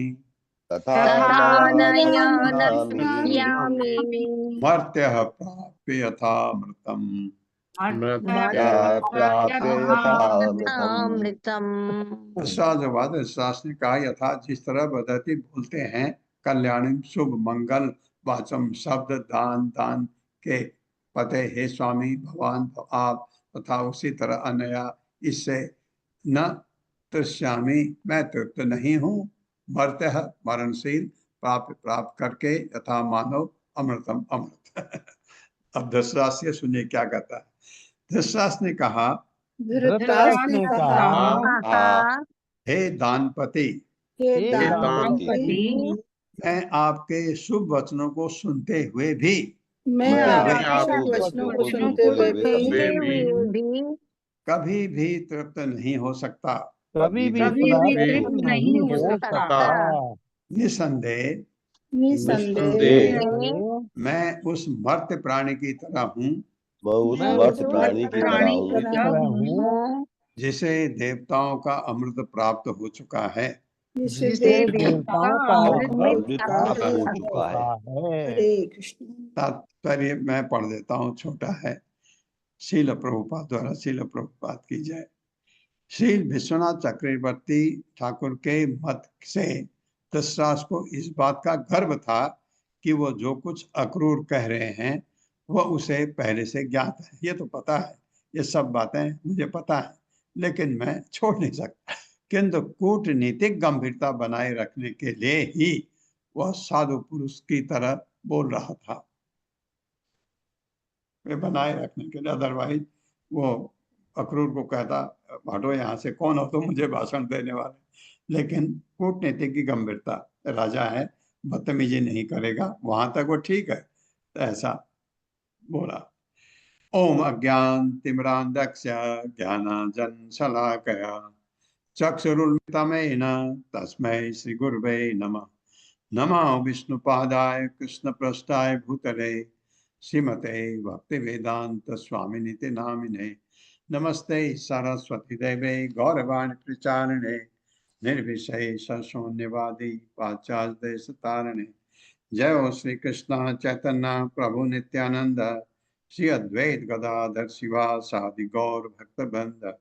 मर्त्यः प्राप्य यथा अमृतम। शास्त्र ने कहा यथा जिस तरह बदती बोलते हैं कल्याणी शुभ मंगल वाचम शब्द दान दान के पते हे स्वामी भगवान आप, तथा उसी तरह अनया इससे न तृष्यामि मैं तृप्त नहीं हूँ मर्त्य मरणशील प्राप्त करके यथा मानव अमृतम अमृत। अब धृतराष्ट्र सुनिए क्या कहता है। धृतराष्ट्र ने कहा धृतराष्ट्र ने कहा हे दानपति हे हे दानपति, मैं आपके शुभ वचनों को सुनते हुए भी मैं मैं आपके आपके शुभ वचनों को सुनते हुए हुए भी कभी भी तृप्त नहीं हो सकता। कभी भी कभी भी तृप्त तृप्त नहीं हो सकता। निसंदेह निसंदेह मैं उस मर्त्य प्राणी की तरह हूँ मैं उस मैं मर्त उस प्राणी की तरह प्राणी हूँ की तरह हूँ जिसे देवताओं का अमृत प्राप्त हो चुका है। जिसे जिसे देवताओं देवताओं का का अमृत अमृत प्राप्त प्राप्त हो हो चुका है। चुका है। हरे कृष्ण। तात्पर्य मैं पढ़ देता हूँ, छोटा है। श्रील प्रभुपाद द्वारा श्रील प्रभुपाद की जय। श्री विश्वनाथ चक्रवर्ती ठाकुर के मत से धृतराष्ट्र को इस बात का गर्व था कि वो जो कुछ अक्रूर कह रहे हैं वह उसे पहले से ज्ञात है। ये तो पता है, ये सब बातें मुझे पता है, लेकिन मैं छोड़ नहीं सकता। किंतु कूटनीतिक गंभीरता बनाए रखने के लिए ही वह साधु पुरुष की तरह बोल रहा था। वे बनाए रखने के लिए, अदरवाइज वो अक्रूर को कहता हटो यहाँ से, कौन हो तो मुझे भाषण देने वाले। लेकिन कूटनीति की गंभीरता, राजा है, बदतमीजी नहीं करेगा, वहां तक वो ठीक है। तो ऐसा बोला। ओम अज्ञान तिमिरांधस्य ज्ञानांजन शलाकया चक्षुरुन्मिलितमेन तस्मै श्री गुरुवे नमः। नमः विष्णुपादाय कृष्णपृष्ठाय भूतले श्रीमते भक्तिवेदांत स्वामिनिति नामिने। नमस्ते सरस्वती देवे गौरवाणी प्रचारिणे निर्विशेष शून्यवादी पाश्चात्य देशतारिणे। जय हो श्री कृष्ण चैतन्य प्रभु नित्यानंद श्री अद्वैत गदाधर शिवा सादि गौर भक्तवृंद।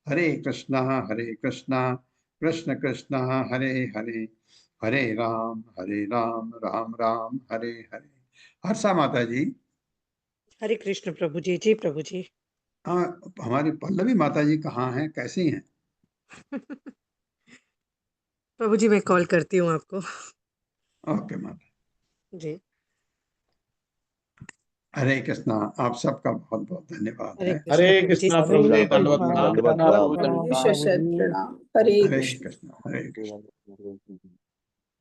हरे कृष्णा कृष्ण कृष्ण हरे हरे, हरे राम राम राम हरे हरे। हर्षा माता जी। हरे कृष्ण प्रभु जी। जी प्रभु जी। हाँ, हमारी पल्लवी माता जी कहाँ हैं, कैसी हैं? प्रभु जी मैं कॉल करती हूँ आपको। ओके माता जी। हरे कृष्णा। आप सबका बहुत बहुत धन्यवाद हरे है। कृष्ण हरे प्रभु जी। कृष्णा सबको प्रभु जी, प्रणाम। दंडवत प्रणाम। दंडवत प्रणाम। प्रभु जी, शत प्रणाम। हरे हरे कृष्ण। कृष्ण हरे कृष्ण।